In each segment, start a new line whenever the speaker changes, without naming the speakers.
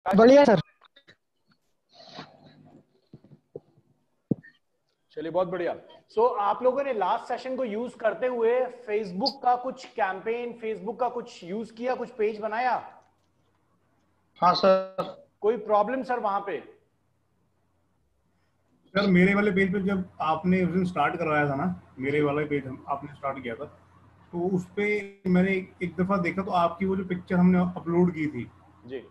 बढ़िया सर।
चलिए बहुत बढ़िया। आप लोगों ने लास्ट सेशन को यूज करते हुए फेसबुक का कुछ कैंपेन, फेसबुक का कुछ यूज किया, कुछ पेज बनाया?
हाँ सर।
कोई प्रॉब्लम सर वहां पे?
सर मेरे वाले पेज पे जब आपने उस दिन स्टार्ट करवाया था ना, मेरे वाला पेज आपने स्टार्ट किया था, तो उस पे मैंने एक दफा देखा तो आपकी वो जो पिक्चर हमने अपलोड की थी
जी,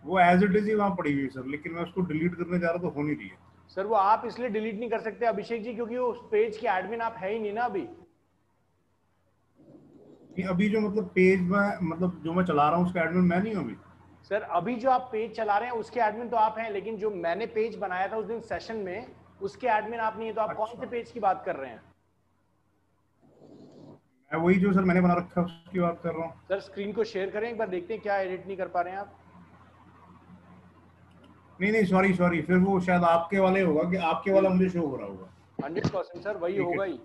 वो एज इट इज ही वहां पड़ी हुई है सर, लेकिन मैं उसको डिलीट करने जा रहा तो हो नहीं रही है।
सर वो आप इसलिए डिलीट नहीं कर सकते अभिषेक जी, क्योंकि उस पेज के एडमिन आप है ही नहीं ना अभी।
अभी जो मतलब पेज में मतलब जो मैं चला रहा हूँ उसका एडमिन मैं नहीं हूँ अभी।
सर अभी जो आप पेज चला रहे हैं उसके एडमिन तो आप हैं, लेकिन जो मैंने पेज बनाया था उस दिन सेशन में उसके एडमिन आप नहीं है। तो आप कौन से पेज की बात कर रहे हैं?
मैं वही जो सर मैंने बना रखा है उसकी बात कर रहा हूँ।
सर स्क्रीन को शेयर करें एक बार, देखते हैं क्या एडिट नहीं कर पा रहे हैं आप।
नहीं सॉरी, फिर वो शायद आपके वाले होगा कि आपके वाला मुझे शो हो रहा होगा।
100% सर वही होगा ही।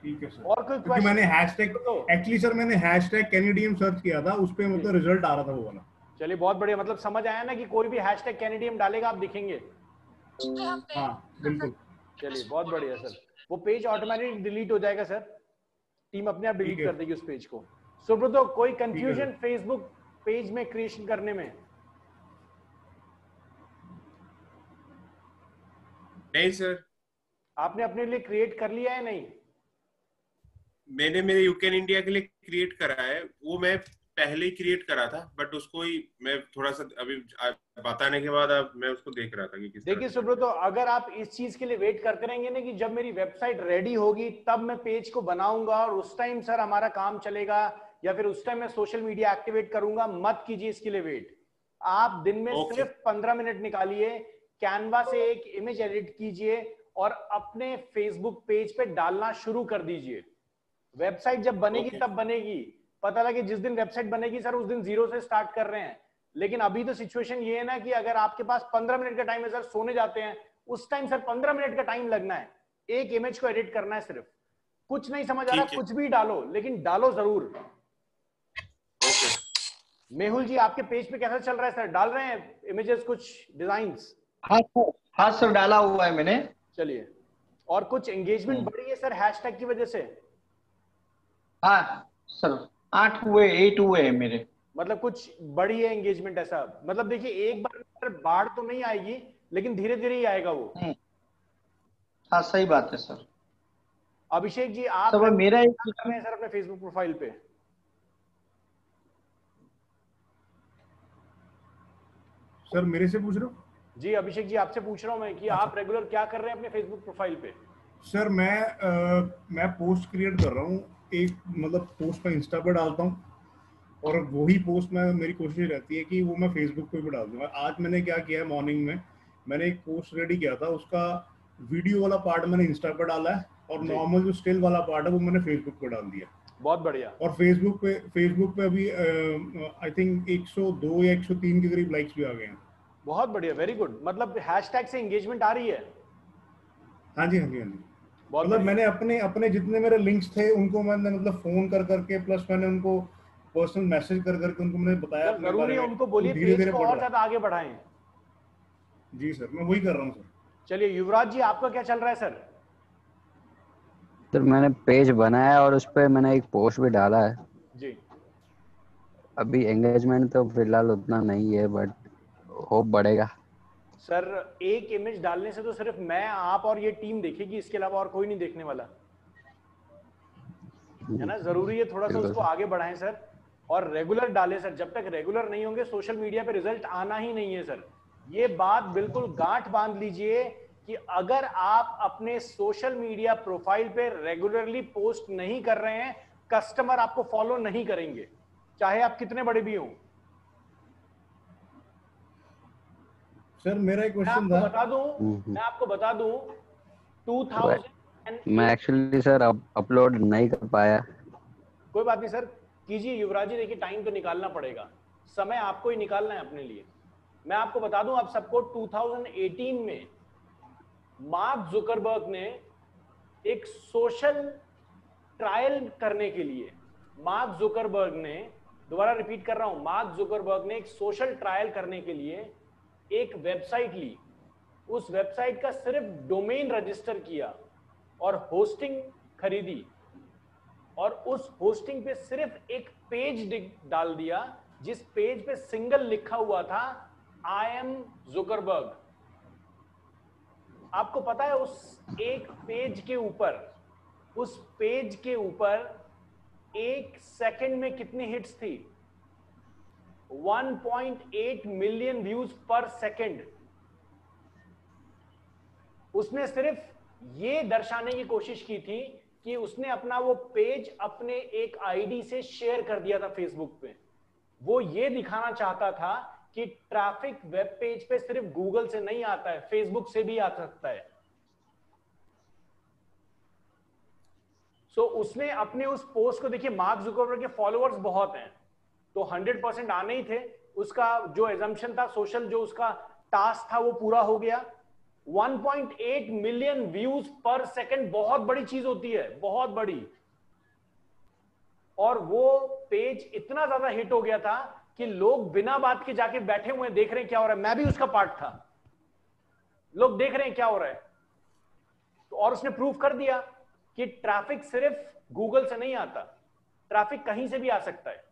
ठीक है सर।
और कोई
क्योंकि मैंने हैशटैग
तो
एक्चुअली सर मैंने हैशटैग कैनेडियन सर्च किया था, उस पे मतलब रिजल्ट आ रहा था वो वाला।
चलिए बहुत बढ़िया, मतलब समझ आया ना कि कोई भी हैशटैग कैनेडियम डालेगा आप दिखेंगे।
हाँ बिल्कुल।
चलिए बहुत बढ़िया सर, वो पेज ऑटोमेटिक डिलीट हो जाएगा सर, टीम अपने आप डिलीट कर देगी उस पेज को। सुब्रतो कोई कंफ्यूजन फेसबुक पेज में क्रिएशन करने में?
नहीं सर।
आपने अपने लिए क्रिएट कर लिया है? नहीं,
मैंने मेरे यूके इंडिया के लिए क्रिएट करा है, वो मैं पहले ही क्रिएट करा था, बट उसको ही मैं थोड़ा सा अभी बताने के बाद अब मैं उसको देख रहा था कि किस तरह।
देखिए सुब्रतो, अगर आप इस चीज के लिए वेट करते रहेंगे ना कि जब मेरी वेबसाइट रेडी होगी तब मैं पेज को बनाऊंगा और उस टाइम सर हमारा काम चलेगा, या फिर उस टाइम मैं सोशल मीडिया एक्टिवेट करूंगा, मत कीजिए इसके लिए वेट। आप दिन में सिर्फ 15 मिनट निकालिए, कैनवा से एक इमेज एडिट कीजिए और अपने फेसबुक पेज पे डालना शुरू कर दीजिए। वेबसाइट जब बनेगी तब बनेगी। पता लगे जिस दिन वेबसाइट बनेगी सर उस दिन जीरो से स्टार्ट कर रहे हैं, लेकिन अभी तो सिचुएशन ये है ना कि अगर आपके पास 15 मिनट का टाइम है सर, सोने जाते हैं उस टाइम सर 15 मिनट का टाइम लगना है, एक इमेज को एडिट करना है सिर्फ। कुछ नहीं समझ आ रहा कुछ भी डालो, लेकिन डालो जरूर। मेहुल जी आपके पेज पे कैसा चल रहा है सर, डाल रहे हैं इमेजेस, कुछ डिजाइंस?
हाँ सर डाला हुआ है मैंने।
चलिए, और कुछ एंगेजमेंट बढ़ी है सर हैशटैग की वजह से?
हाँ सर 8 हुए 8 हुए हैं मेरे।
मतलब कुछ बड़ी है एंगेजमेंट ऐसा? मतलब देखिए एक बार बाढ़ तो नहीं आएगी, लेकिन धीरे धीरे ही आएगा वो।
हाँ सही बात है सर।
अभिषेक जी आप
सर मेरा एक
कर रहे हैं सर अपने फेसबुक प्रोफाइल पे?
सर मेरे से पूछ रहे हो?
जी अभिषेक जी आपसे पूछ रहा हूं मैं कि आप रेगुलर क्या कर रहे हैं अपने फेसबुक प्रोफाइल पे?
सर मैं पोस्ट क्रिएट कर रहा हूँ, एक मतलब पोस्ट मैं इंस्टा पे डालता हूँ और वही पोस्ट मैं मेरी कोशिश रहती है कि वो मैं फेसबुक पे भी डाल दूंगा। आज मैंने क्या किया है, मॉर्निंग में मैंने एक पोस्ट रेडी किया था, उसका वीडियो वाला पार्ट मैंने इंस्टा पे डाला है और नॉर्मल जो स्टिल वाला पार्ट है वो मैंने फेसबुक पे डाल दिया।
बहुत बढ़िया।
और फेसबुक पे अभी आई थिंक 102 या 103 के करीब लाइक्स भी आ गए हैं।
बहुत बढ़िया, वेरी गुड। मतलब हैशटैग से एंगेजमेंट आ रही है?
हाँ जी। मतलब मैंने अपने अपने जितने मेरे लिंक्स थे उनको मैंने मतलब फोन कर करके, प्लस मैंने उनको पर्सनल मैसेज कर करके उनको मैंने बताया अपने बारे में।
उनको बोलिए
धीरे धीरे
और ज्यादा आगे बढ़ाएं।
जी सर मैं वही कर रहा हूँ सर।
चलिए युवराज जी आपका क्या चल रहा है सर?
सर मैंने पेज बनाया और उस पर मैंने एक पोस्ट भी डाला है
जी।
अभी एंगेजमेंट तो फिलहाल उतना नहीं है, बट होप बढ़ेगा।
सर एक इमेज डालने से तो सिर्फ मैं, आप और ये टीम देखेगी, इसके अलावा और कोई नहीं देखने वाला है ना। जरूरी है थोड़ा सा उसको आगे बढ़ाएं सर, और रेगुलर डालें सर। जब तक रेगुलर नहीं होंगे सोशल मीडिया पे रिजल्ट आना ही नहीं है सर। ये बात बिल्कुल गांठ बांध लीजिए कि अगर आप अपने सोशल मीडिया प्रोफाइल पे रेगुलरली पोस्ट नहीं कर रहे हैं, कस्टमर आपको फॉलो नहीं करेंगे, चाहे आप कितने बड़े भी हों।
सर मेरा एक क्वेश्चन था,
मैं आपको बता दूं 2000
मैं एक्चुअली सर अपलोड नहीं कर पाया।
कोई बात नहीं सर, कीजिए युवराज जी, देखिए टाइम तो निकालना पड़ेगा, समय आपको ही निकालना है अपने लिए। मैं आपको बता दूं आप सबको, 2018 में मार्क जुकरबर्ग ने एक सोशल ट्रायल करने के लिए, मार्क जुकरबर्ग ने दोबारा रिपीट कर रहा हूं, मार्क जुकरबर्ग ने एक सोशल ट्रायल करने के लिए एक वेबसाइट ली, उस वेबसाइट का सिर्फ डोमेन रजिस्टर किया और होस्टिंग खरीदी, और उस होस्टिंग पे सिर्फ एक पेज डाल दिया जिस पेज पे सिंगल लिखा हुआ था आई एम जुकरबर्ग। आपको पता है उस एक पेज के ऊपर, उस पेज के ऊपर 1 सेकंड में कितनी हिट्स थी? 1.8 मिलियन व्यूज पर सेकंड। उसने सिर्फ ये दर्शाने की कोशिश की थी कि उसने अपना वो पेज अपने एक आईडी से शेयर कर दिया था फेसबुक पे। वो ये दिखाना चाहता था कि ट्रैफिक वेब पेज पे सिर्फ गूगल से नहीं आता है, फेसबुक से भी आ सकता है। सो उसने अपने उस पोस्ट को, देखिए मार्क जुकरबर्ग के फॉलोअर्स बहुत हैं, तो 100% आने ही थे। उसका जो एजम्पशन था, सोशल जो उसका टास्क था वो पूरा हो गया। 1.8 मिलियन व्यूज पर सेकंड बहुत बड़ी चीज होती है, बहुत बड़ी। और वो पेज इतना ज्यादा हिट हो गया था कि लोग बिना बात के जाके बैठे हुए देख रहे हैं क्या हो रहा है। मैं भी उसका पार्ट था, लोग देख रहे हैं क्या हो रहा है। तो और उसने प्रूव कर दिया कि ट्रैफिक सिर्फ गूगल से नहीं आता, ट्रैफिक कहीं से भी आ सकता है।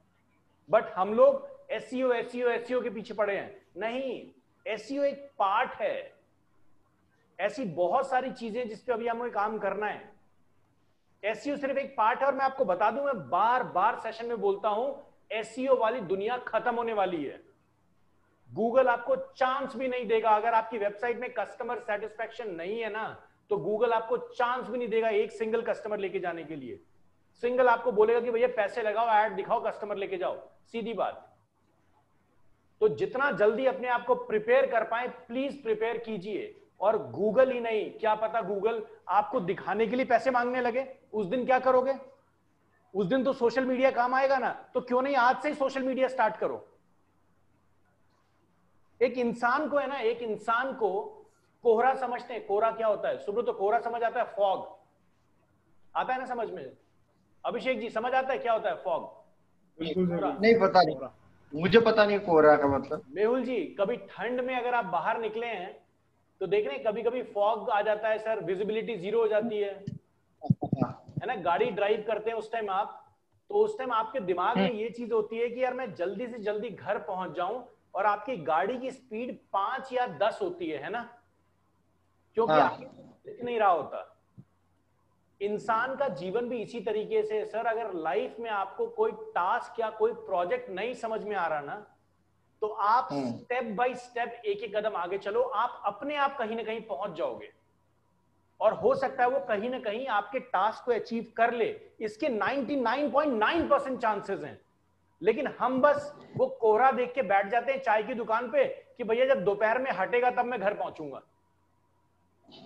बट हम लोग एसईओ के पीछे पड़े हैं। नहीं, एसईओ एक पार्ट है, ऐसी बहुत सारी चीजें जिस पे अभी हमें काम करना है। एसईओ सिर्फ एक पार्ट है। और मैं आपको बता दूं, मैं बार बार सेशन में बोलता हूं, एसईओ वाली दुनिया खत्म होने वाली है। गूगल आपको चांस भी नहीं देगा। अगर आपकी वेबसाइट में कस्टमर सेटिस्फेक्शन नहीं है ना, तो गूगल आपको चांस भी नहीं देगा एक सिंगल कस्टमर लेके जाने के लिए। सिंगल आपको बोलेगा कि भैया पैसे लगाओ, ऐड दिखाओ, कस्टमर लेके जाओ, सीधी बात। तो जितना जल्दी अपने आप को प्रिपेयर कर पाए प्लीज प्रिपेयर कीजिए। और गूगल ही नहीं, क्या पता गूगल आपको दिखाने के लिए पैसे मांगने लगे, उस दिन क्या करोगे? उस दिन तो सोशल मीडिया काम आएगा ना। तो क्यों नहीं आज से ही सोशल मीडिया स्टार्ट करो। एक इंसान को है ना, एक इंसान को कोहरा समझते हैं। कोहरा क्या होता है? सुब्रत तो कोहरा समझ आता है, फॉग आता है ना समझ में? अभिषेक जी समझ आता है क्या होता है फॉग?
नहीं पता, नहीं मुझे पता नहीं कोहरा का मतलब।
मेहुल जी, कभी ठंड में अगर आप बाहर निकले हैं तो देख रहे हैं कभी कभी फॉग आ जाता है सर, विजिबिलिटी 0 हो जाती है ना। गाड़ी ड्राइव करते हैं उस टाइम आप, तो उस टाइम आपके दिमाग में ये चीज होती है कि यार मैं जल्दी से जल्दी घर पहुंच जाऊं, और आपकी गाड़ी की स्पीड 5 या 10 होती है ना, क्योंकि आपको दिख नहीं रहा होता। इंसान का जीवन भी इसी तरीके से सर, अगर लाइफ में आपको कोई टास्क या कोई प्रोजेक्ट नहीं समझ में आ रहा ना, तो आप स्टेप बाय स्टेप एक एक कदम आगे चलो, आप अपने आप कहीं ना कहीं पहुंच जाओगे। और हो सकता है वो कहीं ना कहीं आपके टास्क को अचीव कर ले, इसके 99.9% चांसेस हैं। लेकिन हम बस वो कोहरा देख के बैठ जाते हैं चाय की दुकान पे कि भैया जब दोपहर में हटेगा तब मैं घर पहुंचूंगा।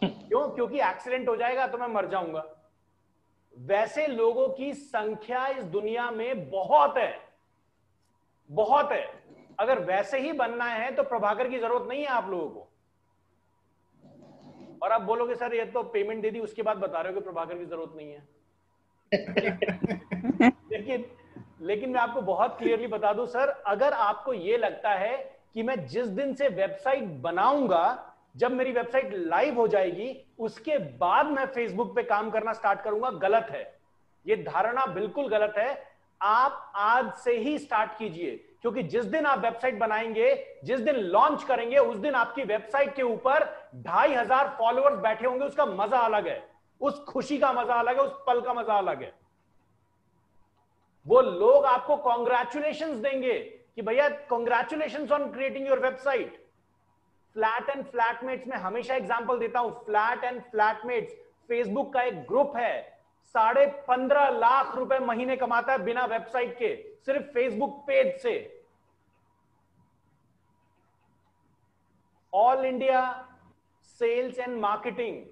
क्यों? क्योंकि एक्सीडेंट हो जाएगा तो मैं मर जाऊंगा। वैसे लोगों की संख्या इस दुनिया में बहुत है, बहुत है। अगर वैसे ही बनना है तो प्रभाकर की जरूरत नहीं है आप लोगों को। और आप बोलोगे सर ये तो पेमेंट दे दी उसके बाद बता रहे हो कि प्रभाकर की जरूरत नहीं है। लेकिन मैं आपको बहुत क्लियरली बता दूं सर, अगर आपको ये लगता है कि मैं जिस दिन से वेबसाइट बनाऊंगा, जब मेरी वेबसाइट लाइव हो जाएगी उसके बाद मैं फेसबुक पे काम करना स्टार्ट करूंगा, गलत है। ये धारणा बिल्कुल गलत है। आप आज से ही स्टार्ट कीजिए, क्योंकि जिस दिन आप वेबसाइट बनाएंगे, जिस दिन लॉन्च करेंगे, उस दिन आपकी वेबसाइट के ऊपर 2500 फॉलोअर्स बैठे होंगे। उसका मजा अलग है, उस खुशी का मजा अलग है, उस पल का मजा अलग है। वो लोग आपको कॉन्ग्रेचुलेशंस देंगे कि भैया congratulations on creating your website. Flat and flatmates में हमेशा एग्जांपल देता हूं। फ्लैट एंड फ्लैटमेट्स फेसबुक का एक ग्रुप है, 15.5 लाख रुपए महीने कमाता है बिना वेबसाइट के, सिर्फ फेसबुक पेज से। All India sales and marketing,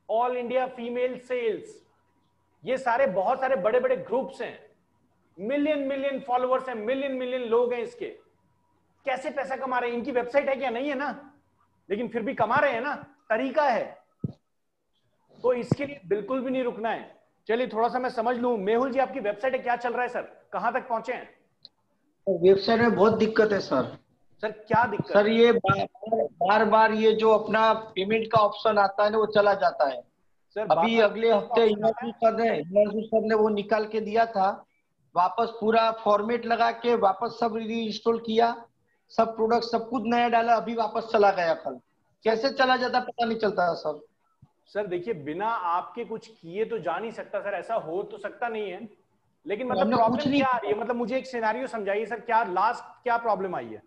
all India female sales, ये सारे बहुत सारे बड़े बड़े ग्रुप्स हैं, मिलियन फॉलोअर्स हैं, मिलियन लोग हैं इसके। कैसे पैसा कमा रहे हैं? इनकी वेबसाइट है क्या? नहीं है ना, लेकिन फिर भी कमा रहे हैं ना, तरीका है। तो इसके लिए बिल्कुल भी नहीं रुकना है। चलिए थोड़ा सा मैं समझ लूं। मेहुल जी आपकी वेबसाइट है, क्या चल रहा है सर, कहां तक पहुंचे हैं?
वेबसाइट में बहुत दिक्कत है सर।
सर क्या दिक्कत
सर
है?
ये बार बार ये जो अपना पेमेंट का ऑप्शन आता है ना वो चला जाता है।
सर
अभी
बार-बार
अगले हफ्ते
option आता है।
हिमांशु सर ने वो निकाल के दिया था, वापस पूरा फॉर्मेट लगा के वापस सब रीइंस्टॉल किया, सब प्रोडक्ट सब कुछ नया डाला, अभी वापस चला गया कल। कैसे चला जाता पता नहीं चलता सर।
सर देखिए, बिना आपके कुछ किए तो जा नहीं सकता सर, ऐसा हो तो सकता नहीं है। लेकिन मतलब
हमने कुछ
प्रॉब्लम
नहीं
क्या आ रही है? मतलब मुझे एक सिनेरियो समझाइए सर, क्या लास्ट क्या प्रॉब्लम आई है?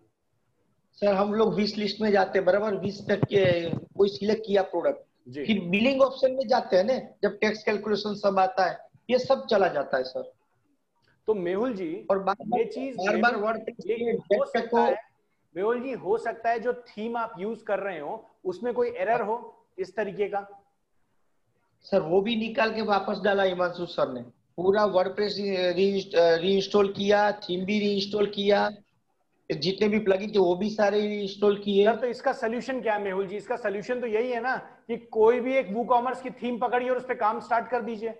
सर। हम लोग विश लिस्ट में जाते हैं बराबर, 20 तक के कोई सिलेक्ट किया प्रोडक्ट,
जी।
फिर बिलिंग ऑप्शन में जाते हैं ना, जब टैक्स कैलकुलेशन सब आता है ये सब चला जाता है सर।
तो मेहुल जी,
और
ये चीज
बार वर्डप्रेस
ये
के
हो
डेस्कटॉप
सकता
को
है, मेहुल जी हो सकता है जो थीम आप यूज कर रहे हो उसमें कोई एरर हो इस तरीके का।
सर वो भी निकाल के वापस डाला हिमांशु सर ने, पूरा वर्डप्रेस रीइंस्टॉल किया, थीम भी रीइंस्टॉल किया, जितने भी प्लगइन थे वो भी सारे रीइंस्टॉल किए।
सर तो इसका सोल्यूशन क्या है मेहुल जी? इसका सोल्यूशन तो यही है ना कि कोई भी एक वूकॉमर्स की थीम पकड़िए और उस पर काम स्टार्ट कर दीजिए।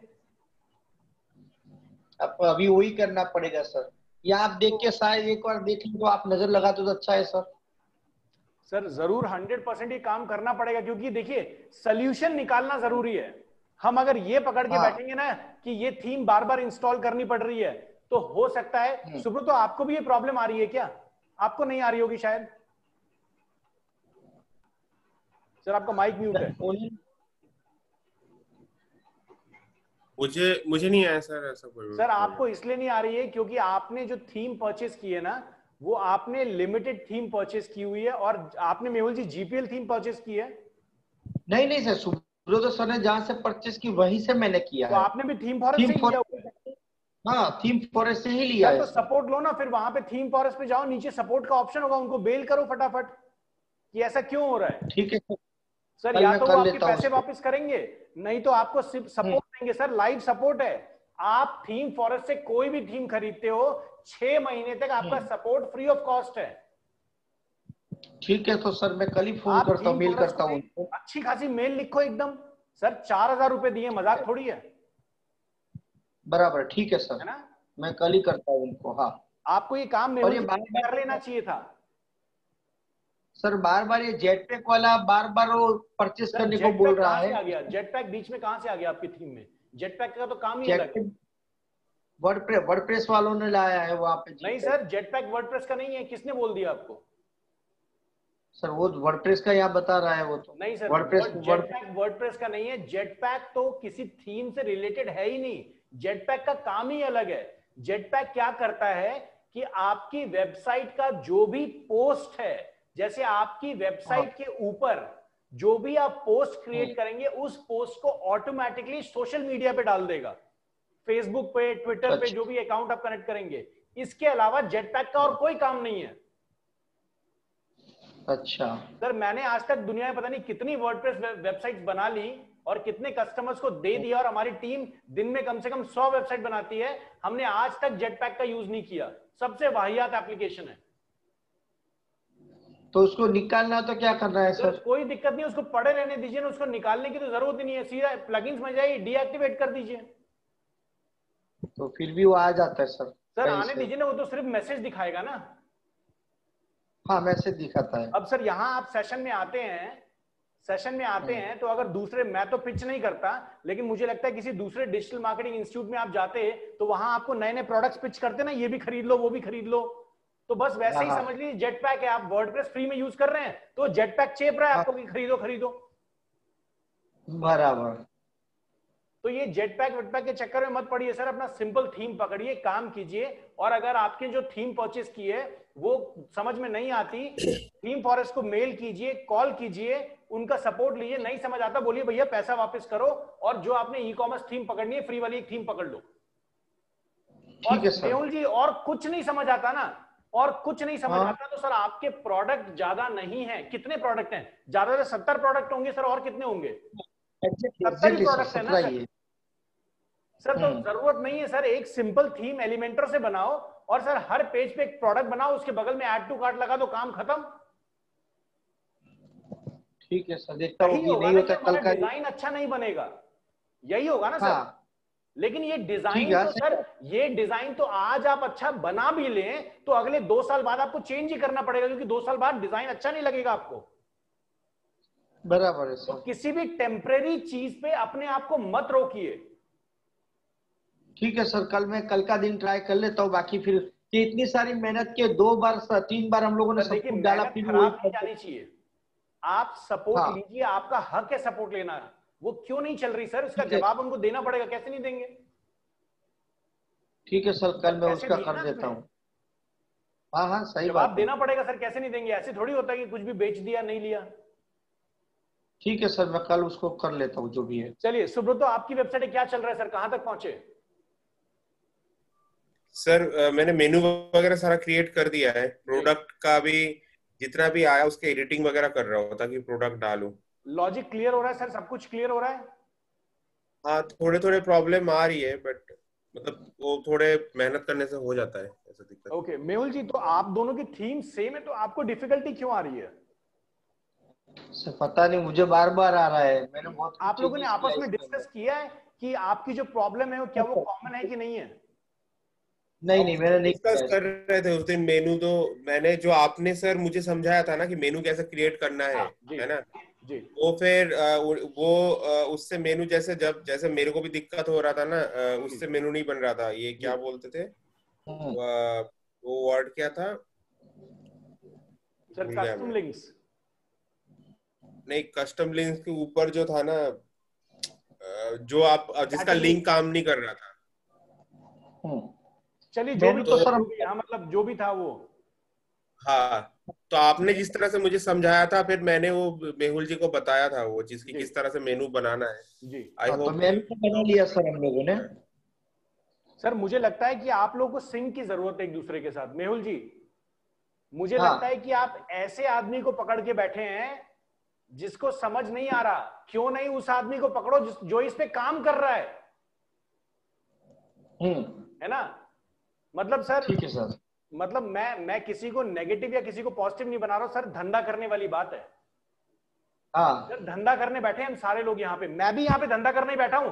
अब अभी वही करना पड़ेगा सर, या आप देख के शायद एक बार देख लो तो आप नजर लगा तो अच्छा है सर।
सर जरूर 100% ये काम करना पड़ेगा, क्योंकि देखिए सोल्यूशन निकालना जरूरी है। हम अगर ये पकड़ के
हाँ।
बैठेंगे ना कि ये थीम बार बार इंस्टॉल करनी पड़ रही है, तो हो सकता है सुब्रत, तो आपको भी ये प्रॉब्लम आ रही है क्या? आपको नहीं आ रही होगी शायद। सर आपका माइक म्यूट है।
मुझे नहीं आया सर ऐसा कोई।
सर आपको इसलिए नहीं आ रही है क्योंकि आपने जो थीम परचेस की है ना, वो आपने लिमिटेड थीम परचेस की हुई है, और आपने मेहुल जी जीपीएल थीम परचेस की है।
नहीं नहीं सर, सुब्रत सर ने जहाँ से परचेस की वहीं से मैंने किया
तो
है।
आपने भी थीम फॉरेस्ट से ही लिया हुआ है।
हाँ थीम फॉरेस्ट से ही लिया
सर
है
तो
सर।
सपोर्ट लो ना, फिर वहां पे थीम फॉरेस्ट पे जाओ, नीचे सपोर्ट का ऑप्शन होगा, उनको बेल करो फटाफट कि ऐसा क्यों हो रहा है।
ठीक है सर,
सर
कल
या
मैं
तो वो
कर
आपके
लेता हूँ
पैसे
उसको।
वापस करेंगे, नहीं तो आपको सिर्फ सपोर्ट देंगे। सर लाइव सपोर्ट है। आप थीम फॉरेस्ट से कोई भी थीम खरीदते हो, 6 महीने तक आपका सपोर्ट फ्री ऑफ कॉस्ट है।
ठीक है तो सर मैं कल ही फोन
आप
करता हूँ,
थीम
मेल
फॉरेस्ट
करता
को
हूँ
एक
उनको।
अच्छी खासी मेल लिखो एकदम। सर 4,000 रुपए दिए, मजाक थोड़ी है
बराबर ठीक है सर,
ना?
मैं कल ही करता हूँ उनको। हाँ।
आपको ये काम
और
मेहुल
ये
जी
बार
कर लेना
बार
चाहिए था।
सर, बार बार ये जेट पैक वाला बार बार वो परचेस
सर
करने को
जेट
बोल
पैक
रहा
कहां से
है।
आ गया? जेट पैक बीच में कहां से आ गया आपकी थीम में? जेट पैक का तो काम ही अलग
जेट
है।
वर्डप्रेस वालों ने लाया है वहां पे
नहीं
jet pack.
Sir, jet pack WordPress का नहीं है, किसने बोल दिया आपको?
सर वो वर्डप्रेस का यहाँ बता रहा है, वो तो
नहीं sir,
WordPress
jet pack WordPress का नहीं है। जेट पैक तो किसी थीम से रिलेटेड है ही नहीं। जेट पैक का काम ही अलग है। जेट पैक क्या करता है कि आपकी वेबसाइट का जो भी पोस्ट है, जैसे आपकी वेबसाइट के ऊपर जो भी आप पोस्ट क्रिएट करेंगे, उस पोस्ट को ऑटोमेटिकली सोशल मीडिया पे डाल देगा, फेसबुक पे, ट्विटर पे, जो भी अकाउंट आप कनेक्ट करेंगे। इसके अलावा जेट पैक का और कोई काम नहीं है।
अच्छा
सर मैंने आज तक दुनिया में पता नहीं कितनी वर्डप्रेस वेबसाइट्स बना ली और कितने कस्टमर्स को दे दिया, और हमारी टीम दिन में कम से कम 100 वेबसाइट बनाती है। हमने आज तक जेट पैक का यूज नहीं किया। सबसे वाहियात एप्लीकेशन है।
तो उसको निकालना तो क्या करना है
सर
सर?
कोई दिक्कत नहीं, उसको पड़े रहने दीजिए ना, उसको निकालने की तो जरूरत ही नहीं है। सीधा प्लगइन्स में जाइए, डीएक्टिवेट कर दीजिए।
तो फिर भी वो आ जाता है सर
सर
कहीं
आने
से?
दीजिए ना, वो तो सिर्फ मैसेज दिखाएगा ना।
हाँ मैसेज दिखाता है।
अब सर यहाँ आप सेशन में आते हैं तो अगर दूसरे, मैं तो पिच नहीं करता, लेकिन मुझे लगता है किसी दूसरे डिजिटल मार्केटिंग इंस्टीट्यूट में आप जाते तो वहां आपको नए नए प्रोडक्ट्स पिच करते ना, ये भी खरीद लो वो भी खरीद लो। तो बस वैसे ही समझ लीजिए जेट पैक है। आप वर्डप्रेस फ्री में यूज कर रहे हैं तो जेट पैक चेप रहा है आपको कि खरीदो खरीदो।
बराबर।
तो ये जेट पैक वेट पैक के चक्कर में मत पड़िए सर, अपना सिंपल थीम पकड़िए, काम कीजिए। और अगर आपके जो थीम परचेस की है वो समझ में नहीं आती, थीम फॉरेस्ट को मेल कीजिए, कॉल कीजिए, उनका सपोर्ट लीजिए। नहीं समझ आता बोलिए भैया पैसा वापस करो, और जो आपने ई कॉमर्स थीम पकड़नी है फ्री वाली एक थीम पकड़ लो। और मेहुल जी और कुछ नहीं समझ आता ना, और कुछ नहीं समझ आता तो सर आपके प्रोडक्ट ज्यादा नहीं है। कितने प्रोडक्ट हैं? ज्यादा से 70 प्रोडक्ट होंगे सर, और कितने होंगे? 70 ही प्रोडक्ट है ना सर। सर तो जरूरत नहीं है सर, एक सिंपल थीम एलिमेंटर से बनाओ, और सर हर पेज पे एक प्रोडक्ट बनाओ, उसके बगल में ऐड टू कार्ट लगा दो, काम खत्म।
ठीक है सर, देखता हूँ
यही
कि
होगा
नहीं
ना
होता
कि
कल
हमारा
का।
डिजाइन अच्छा नहीं बनेगा, यही होगा ना सर। लेकिन ये
ठीक
डिजाइन
है
तो सर, ये डिजाइन तो आज आप अच्छा बना भी लें तो अगले 2 साल बाद आपको चेंज ही करना पड़ेगा, क्योंकि 2 साल बाद डिजाइन अच्छा नहीं लगेगा आपको।
बराबर है
तो
सर।
किसी भी टेम्परेरी चीज पे अपने आप को मत रोकिए।
ठीक है सर, कल का दिन ट्राई कर लेता हूँ। बाकी फिर कि इतनी सारी मेहनत के 2 बार 3 बार हम लोगों ने
सर
सब
देखिए,
कुछ डाला,
मेहनत
फिर वही
खराब नहीं जानी चाहिए। आप सपोर्ट
हाँ
लीजिए, आपका हक है सपोर्ट लेना। वो क्यों नहीं चल रही सर, उसका
ठीक है।
जवाब उनको देना पड़ेगा, कैसे नहीं देंगे?
ठीक है सर,
सर
कल मैं
पैसे
उसका
दिए
कर
ना
देता
आपने,
हूँ। हाँ हाँ सही
जवाब
बात है।
देना पड़ेगा सर, कैसे नहीं देंगे? ऐसे थोड़ी होता है कि कुछ भी बेच दिया नहीं लिया।
ठीक है सर, मैं कल उसको कर लेता हूँ जो भी है।
चलिए सुब्रतो, आपकी वेबसाइट क्या चल रहा है सर, कहां तक पहुंचे?
सर मैंने मेनू वगैरह सारा क्रिएट कर दिया है। प्रोडक्ट का भी जितना भी आया उसके एडिटिंग वगैरह कर रहा हूँ ताकि प्रोडक्ट डालूं।
लॉजिक क्लियर हो रहा है सर, सब कुछ क्लियर हो रहा है?
हाँ, थोड़े थोड़े प्रॉब्लम आ रही है, बट मतलब वो थोड़े मेहनत करने से हो जाता है, ऐसा दिक्कत।
ओके मेहुल जी, तो आप दोनों की थीम सेम है, तो आपको डिफिकल्टी क्यों आ रही है?
सर पता नहीं, मुझे बार बार आ रहा है। मैंने बहुत कुछ
आप लोगों ने
चेंजेस किया
आपस में
इसके अंदर।
डिस्कस किया है कि आपकी जो प्रॉब्लम है वो क्या वो कॉमन है कि नहीं है?
नहीं
अब
नहीं,
उस
मैंने
दिन
नहीं
डिस्कस
किया
कर
इसको।
रहे थे उस दिन मेनू, तो मैंने जो आपने सर मुझे समझाया था ना कि मेनू कैसे क्रिएट करना
हाँ जी
है ना।
जी
वो फिर उससे मेनू जैसे मेरे को भी दिक्कत हो रहा था ना,
जी
उससे मेनू नहीं बन रहा था। ये
जी।
क्या बोलते थे,
हम्म,
वो वर्ड क्या था,
सर
भूल गया
कस्टम
मैं।
लिंक्स।
नहीं, कस्टम लिंक के ऊपर जो था ना, जो आप जिसका
कैटेगरी।
लिंक काम नहीं कर रहा था।
हम्म।
चलिए जो भी
मेनू तो
था,
तो
सर
जो
हम
भी, हाँ मतलब जो भी था वो।
हाँ, तो आपने जिस तरह से मुझे समझाया था, फिर मैंने वो मेहुल जी को बताया था वो चीज की
जी
किस तरह से मेनू बनाना है।
जी।
आई
हाँ, तो
होप
मेनू तो बना लिया सर हम लोगों ने।
सर मुझे लगता है कि आप लोगों को सिंक की जरूरत है एक दूसरे के साथ। मेहुल जी, मुझे लगता है
हाँ।
कि आप ऐसे आदमी को पकड़ के बैठे हैं जिसको समझ नहीं आ रहा। क्यों नहीं उस आदमी को पकड़ो जो इस पे काम कर रहा
हम्म।
है ना? मतलब सर,
ठीक है सर।
मतलब मैं किसी को नेगेटिव या किसी को पॉजिटिव नहीं बना रहा हूं सर, धंधा करने वाली बात है।
हाँ।
सर धंधा करने बैठे हैं हम सारे लोग यहाँ पे, मैं भी यहाँ पे धंधा करने ही बैठा हूं।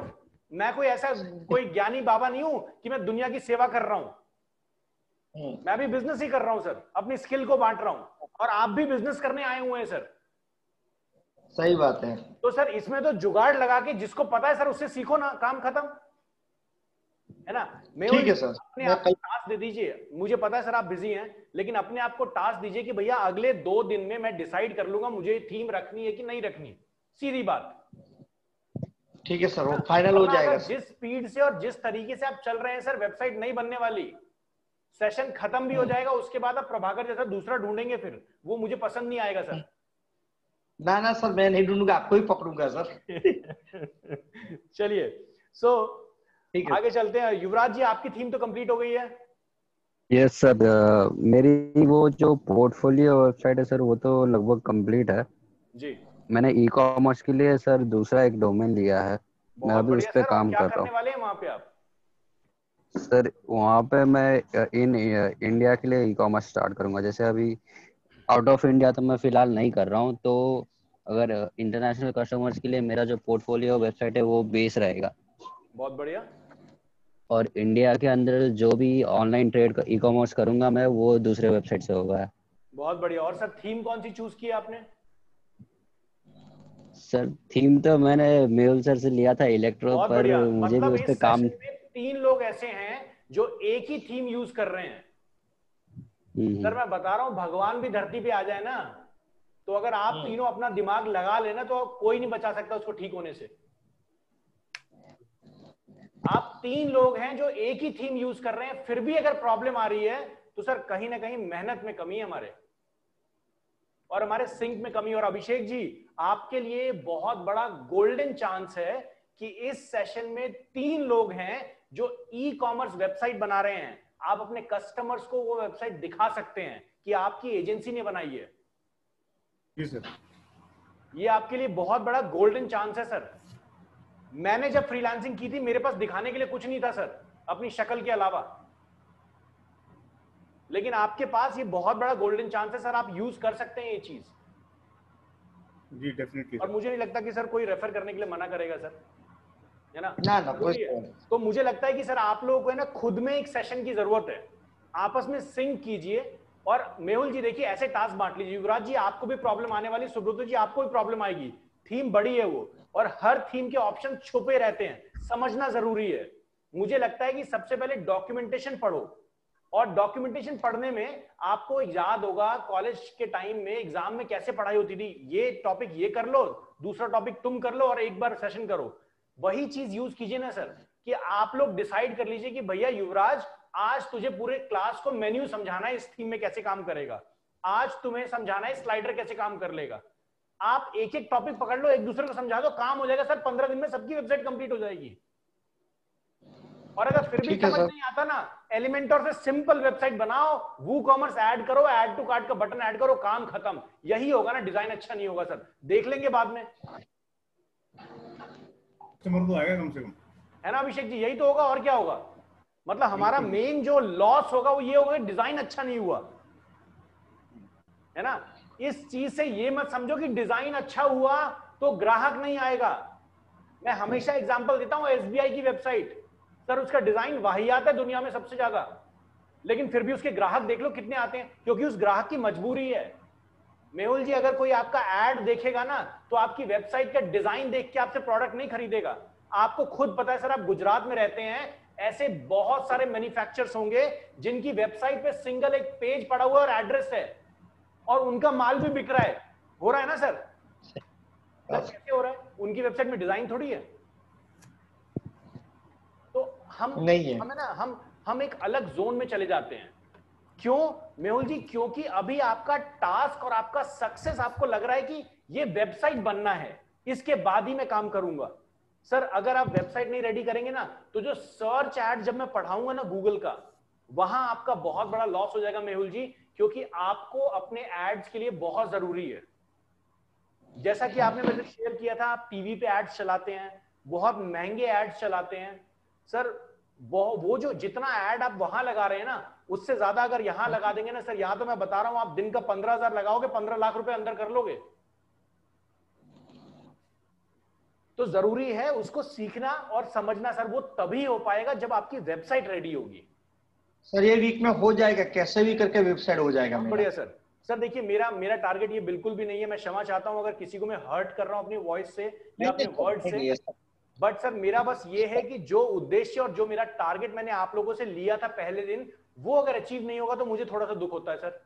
मैं कोई ऐसा कोई ज्ञानी बाबा नहीं हूं कि मैं दुनिया की सेवा कर रहा हूं। मैं भी बिजनेस ही कर रहा हूं सर, अपनी स्किल को बांट रहा हूं, और आप भी बिजनेस करने आए हुए हैं सर।
सही बात है।
तो सर इसमें तो जुगाड़ लगा के जिसको पता है सर उससे सीखो ना, काम खत्म, है ना? मेहुल
ठीक है
जी,
सर,
अपने
मैं
आप को
कल।
टास्क दे दीजिए। मुझे पता है सर आप बिजी हैं, लेकिन अपने आप को टास्क दीजिए कि भैया अगले 2 दिन में मैं डिसाइड कर लूंगा मुझे थीम रखनी है कि नहीं रखनी। सीधी बात।
ठीक है सर, वो फाइनल हो
वरना
जाएगा
अगर
सर।
जिस स्पीड से और जिस तरीके से आप चल रहे हैं सर, वेबसाइट नहीं बनने वाली। सेशन खत्म भी हो
हम्म।
जाएगा, उसके बाद आप प्रभाकर जैसा दूसरा ढूंढेंगे, फिर वो मुझे पसंद नहीं आएगा सर।
ना ना सर, मैं नहीं ढूंढूंगा, आपको ही पकड़ूंगा सर।
चलिए, सो
ठीक है।
आगे चलते हैं। युवराज जी, आपकी थीम तो कंप्लीट हो गई है?
यस सर, मेरी वो जो पोर्टफोलियो वेबसाइट है सर वो तो लगभग कंप्लीट है।
जी।
मैंने ई कॉमर्स के लिए सर दूसरा एक डोमेन लिया है। मैं
बहुत
अभी उस
बढ़िया
पर
सर, और
काम
क्या
कर रहा
करने
हूँ
वाले हैं वहां पे आप?
सर। वहाँ पे मैं इन इंडिया के लिए ई कॉमर्स स्टार्ट करूँगा। जैसे अभी आउट ऑफ इंडिया तो मैं फिलहाल नहीं कर रहा हूँ, तो अगर इंटरनेशनल कस्टमर्स के लिए मेरा जो पोर्टफोलियो वेबसाइट है वो बेस रहेगा।
बहुत बढ़िया।
और इंडिया के अंदर जो भी ऑनलाइन ट्रेड ई कॉमर्स करूंगा मैं, वो दूसरे वेबसाइट से होगा।
बहुत बढ़िया। और सर थीम कौन सी चूज की है आपने?
सर थीम तो मैंने मेहुल सर से लिया था इलेक्ट्रो,
बहुत
पर
बढ़िया।
मुझे भी
मतलब
उस पर
इस
काम।
सेशन में 3 लोग ऐसे हैं जो एक ही थीम यूज कर रहे हैं। सर मैं बता रहा हूं, भगवान भी धरती पे आ जाए ना, तो अगर आप तीनों अपना दिमाग लगा लेना तो कोई नहीं बचा सकता उसको ठीक होने से। आप 3 लोग हैं जो एक ही थीम यूज कर रहे हैं, फिर भी अगर प्रॉब्लम आ रही है तो सर कहीं ना कहीं मेहनत में कमी है हमारे, और हमारे सिंक में कमी। और अभिषेक जी, आपके लिए बहुत बड़ा गोल्डन चांस है कि इस सेशन में 3 लोग हैं जो ई कॉमर्स वेबसाइट बना रहे हैं। आप अपने कस्टमर्स को वो वेबसाइट दिखा सकते हैं कि आपकी एजेंसी ने बनाई है।
जी सर।
ये आपके लिए बहुत बड़ा गोल्डन चांस है सर। मैंने जब फ्रीलांसिंग की थी, मेरे पास दिखाने के लिए कुछ नहीं था सर, अपनी शक्ल के अलावा। लेकिन आपके पास ये बहुत बड़ा गोल्डन चांस है सर, आप यूज कर सकते हैं ये चीज।
जी डेफिनेटली
और
सर।
मुझे नहीं लगता कि सर कोई रेफर करने के लिए मना करेगा सर। है ना?
ना ना कोई
तो मुझे लगता है कि सर आप लोगों को है ना खुद में एक सेशन की जरूरत है, आपस में सिंक कीजिए। और मेहुल जी देखिए ऐसे टास्क बांट लीजिए, युवराज जी आपको भी प्रॉब्लम आने वाली, सुब्रत जी आपको भी प्रॉब्लम आएगी, थीम बड़ी है वो, और हर थीम के ऑप्शन छुपे रहते हैं, समझना जरूरी है। मुझे लगता है कि सबसे पहले डॉक्यूमेंटेशन पढ़ो, और डॉक्यूमेंटेशन पढ़ने में आपको याद होगा कॉलेज के टाइम में एग्जाम में कैसे पढ़ाई होती थी, ये टॉपिक ये कर लो, दूसरा टॉपिक तुम कर लो, और एक बार सेशन करो। वही चीज यूज कीजिए ना सर, कि आप लोग डिसाइड कर लीजिए कि भैया युवराज आज तुझे पूरे क्लास को मेन्यू समझाना है, इस थीम में कैसे काम करेगा, आज तुम्हें समझाना है स्लाइडर कैसे काम कर लेगा। आप एक एक टॉपिक पकड़ लो, एक दूसरे को समझा दो, काम हो जाएगा सर, 15 दिन में सबकी वेबसाइट कंप्लीट हो जाएगी। और अगर फिर भी समझ नहीं आता ना, एलिमेंटर से सिंपल वेबसाइट बनाओ, वूकॉमर्स ऐड करो, ऐड टू कार्ट का बटन ऐड करो, काम खत्म। यही होगा ना, डिजाइन अच्छा नहीं होगा सर, देख लेंगे बाद में,
कस्टमर तो आएगा कम से कम,
है ना अभिषेक जी? यही तो होगा, और क्या होगा? मतलब हमारा मेन जो लॉस होगा वो ये होगा कि डिजाइन अच्छा नहीं हुआ, है ना? इस चीज से ये मत समझो कि डिजाइन अच्छा हुआ तो ग्राहक नहीं आएगा। मैं हमेशा एग्जांपल देता हूं, एसबीआई की वेबसाइट, सर उसका डिजाइन वाहियात है दुनिया में सबसे ज्यादा, लेकिन फिर भी उसके ग्राहक देख लो कितने आते हैं, क्योंकि उस ग्राहक की मजबूरी है। मेहुल जी अगर कोई आपका एड देखेगा ना, तो आपकी वेबसाइट का डिजाइन देख के आपसे प्रोडक्ट नहीं खरीदेगा। आपको खुद पता है सर, आप गुजरात में रहते हैं, ऐसे बहुत सारे मैन्युफैक्चरर्स होंगे जिनकी वेबसाइट पे सिंगल एक पेज पड़ा हुआ और एड्रेस है, और उनका माल भी बिक रहा है। हो रहा है ना सर? सर कैसे हो रहा है? उनकी वेबसाइट में डिजाइन थोड़ी है। तो हम
नहीं है।
हमें ना हम एक अलग जोन में चले जाते हैं। क्यों मेहुल जी? क्योंकि अभी आपका टास्क और आपका सक्सेस आपको लग रहा है कि ये वेबसाइट बनना है, इसके बाद ही मैं काम करूंगा। सर अगर आप वेबसाइट नहीं रेडी करेंगे ना, तो जो सर्च एड जब मैं पढ़ाऊंगा ना गूगल का, वहां आपका बहुत बड़ा लॉस हो जाएगा मेहुल जी, क्योंकि आपको अपने एड्स के लिए बहुत जरूरी है। जैसा कि आपने मेरे से शेयर किया था, आप टीवी पे एड्स चलाते हैं, बहुत महंगे एड्स चलाते हैं सर, वो जो जितना एड आप वहां लगा रहे हैं ना, उससे ज्यादा अगर यहां लगा देंगे ना सर, यहां तो मैं बता रहा हूं आप दिन का 15,000 लगाओगे, 15 लाख रुपए अंदर कर लोगे। तो जरूरी है उसको सीखना और समझना सर, वो तभी हो पाएगा जब आपकी वेबसाइट रेडी होगी।
सर ये वीक में हो जाएगा, कैसे भी करके वेबसाइट हो जाएगा
बहुत
मेरा।
बढ़िया सर। सर देखिए मेरा टारगेट ये बिल्कुल भी नहीं है, मैं क्षमा चाहता हूं अगर किसी को मैं हर्ट कर रहा हूं अपनी वॉइस से या अपने वर्ड से, बट सर मेरा बस ये है कि जो उद्देश्य और जो मेरा टारगेट मैंने आप लोगों से लिया था पहले दिन, वो अगर अचीव नहीं होगा तो मुझे थोड़ा सा दुख होता है सर।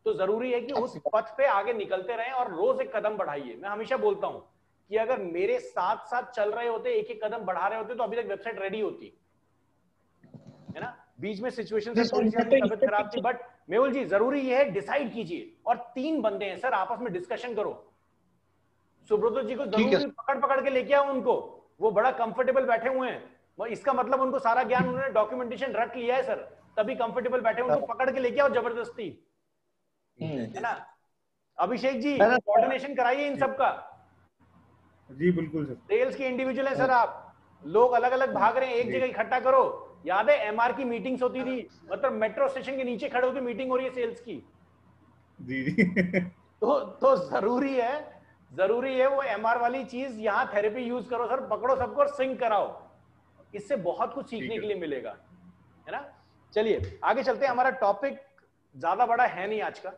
तो जरूरी है कि उस पथ पे आगे निकलते रहें और रोज एक कदम बढ़ाइए। मैं हमेशा बोलता हूं कि अगर मेरे साथ साथ चल रहे होते, एक एक कदम बढ़ा रहे होते, तो अभी तक वेबसाइट रेडी होती, है ना? बीच में सिचुएशन से थोड़ी सी आपकी तबीयत खराब थी, बट मेहुल जी जरूरी ये है डिसाइड कीजिए, और 3 बंदे हैं सर, आपस में डिस्कशन करो। सुब्रत जी को जरूर पकड़ पकड़ के लेके आओ उनको, वो बड़ा कंफर्टेबल बैठे हुए हैं, इसका मतलब उनको सारा ज्ञान उन्होंने डॉक्यूमेंटेशन रख लिया है सर, तभी कंफर्टेबल बैठे, उनको पकड़ के लेके आओ जबरदस्ती, है ना? अभिषेक जी कोऑर्डिनेशन कराइए इन सब का।
जी बिल्कुल सर।
सेल्स के इंडिविजुअल है सर आप, लोग अलग अलग भाग रहे हैं, एक जगह इकट्ठा करो। याद है एमआर की मीटिंग्स होती थी, मतलब मेट्रो स्टेशन के नीचे खड़े होकर मीटिंग हो रही है सेल्स की।
जी जी
तो जरूरी है वो एमआर वाली चीज यहाँ थेरेपी यूज करो सर, पकड़ो सबको और सिंक कराओ, इससे बहुत कुछ सीखने के लिए मिलेगा, है ना? चलिए आगे चलते हैं, हमारा टॉपिक ज्यादा बड़ा है नहीं आज का,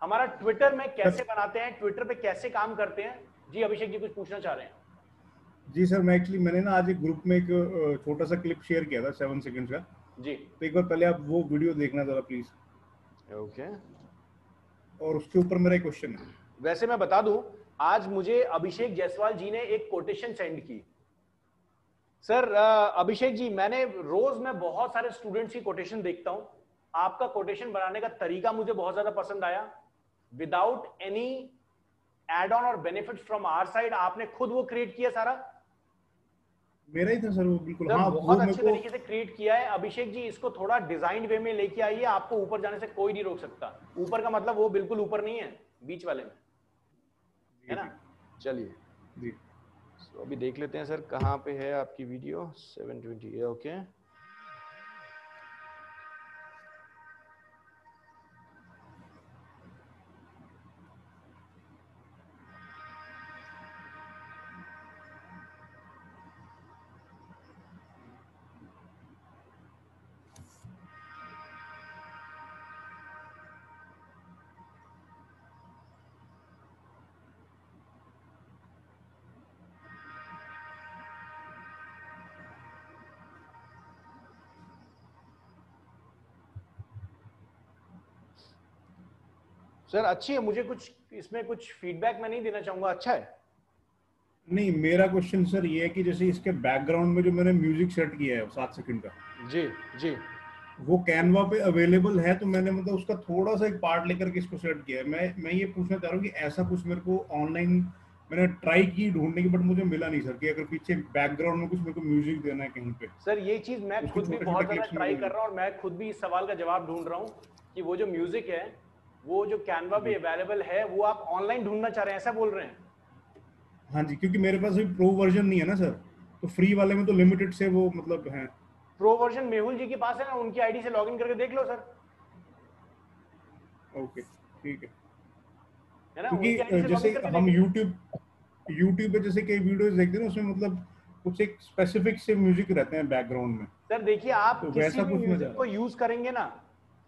हमारा ट्विटर में कैसे बनाते हैं, ट्विटर पे कैसे काम करते हैं। जी अभिषेक जी कुछ पूछना चाह रहे हैं?
जी सर, मैंने ना आज एक ग्रुप में एक छोटा सा क्लिप शेयर किया था 7 सेकंड्स का
जी,
तो एक बार पहले आप वो वीडियो देखना जरा प्लीज।
ओके।
और उसके ऊपर मेरा एक क्वेश्चन है।
वैसे मैं बता दूं, आज मुझे अभिषेक जायसवाल जी ने एक कोटेशन सेंड की सर। अभिषेक जी मैं बहुत सारे स्टूडेंट्स की कोटेशन देखता हूं, आपका कोटेशन बनाने का तरीका मुझे बहुत ज्यादा पसंद आया, विदाउट एनी एड ऑन और बेनिफिट फ्रॉम आवर साइड, आपने खुद वो क्रिएट किया सारा?
मेरा ही था सर वो, बिल्कुल।
सर
हाँ,
बहुत
वो
अच्छे तरीके से क्रिएट किया है अभिषेक जी, इसको थोड़ा डिजाइन वे में लेके आइए, आपको ऊपर जाने से कोई नहीं रोक सकता। ऊपर का मतलब वो बिल्कुल ऊपर नहीं है, बीच वाले में, है ना? चलिए
जी
तो अभी देख लेते हैं सर कहाँ पे है आपकी वीडियो। 720, ओके। सर अच्छी है, मुझे कुछ इसमें कुछ फीडबैक मैं नहीं देना चाहूंगा, अच्छा है।
नहीं, मेरा क्वेश्चन सर ये है कि जैसे इसके बैकग्राउंड में जो मैंने म्यूजिक सेट किया है 7 सेकंड का,
जी जी,
वो कैनवा पे अवेलेबल है, तो मैंने मतलब उसका थोड़ा सा एक पार्ट लेकर के इसको सेट किया है। मैं ये पूछना चाह रहा हूँ कि ऐसा कुछ मेरे को ऑनलाइन मैंने ट्राई की ढूंढने की, बट मुझे मिला नहीं सर, कि अगर पीछे बैकग्राउंड में कुछ मेरे को म्यूजिक देना है कहीं पे।
सर ये चीज मैं
उसके
खुद भी
छोटे
बहुत
छोटे
ज्यादा
क्लिप्स
ट्राई कर रहा हूँ और मैं खुद भी इस सवाल का जवाब ढूंढ रहा हूँ कि वो जो म्यूजिक है वो जो कैनवा पे अवेलेबल है वो आप ऑनलाइन ढूंढना चाह रहे हैं, ऐसा बोल रहे हैं?
हाँ जी, क्योंकि मेरे पास अभी प्रो वर्जन नहीं है ना सर, तो फ्री वाले में तो लिमिटेड से वो मतलब है।
प्रो वर्जन मेहुल जी के पास है ना, उनकी आईडी से लॉगिन करके देख लो सर।
ओके ठीक
है ना,
क्योंकि
उनकी आईडी से
जैसे
लॉगिन करके
हम
देख लो।
यूट्यूब पे जैसे कई वीडियोस देखते हैं ना, उसमें मतलब कुछ एक स्पेसिफिक से म्यूजिक रहते हैं बैकग्राउंड में,
सर देखिए, आप
तो
किसी
वैसा
भी
कुछ मैं
म्यूजिक
चाह
को
रहा
यूज करेंगे ना,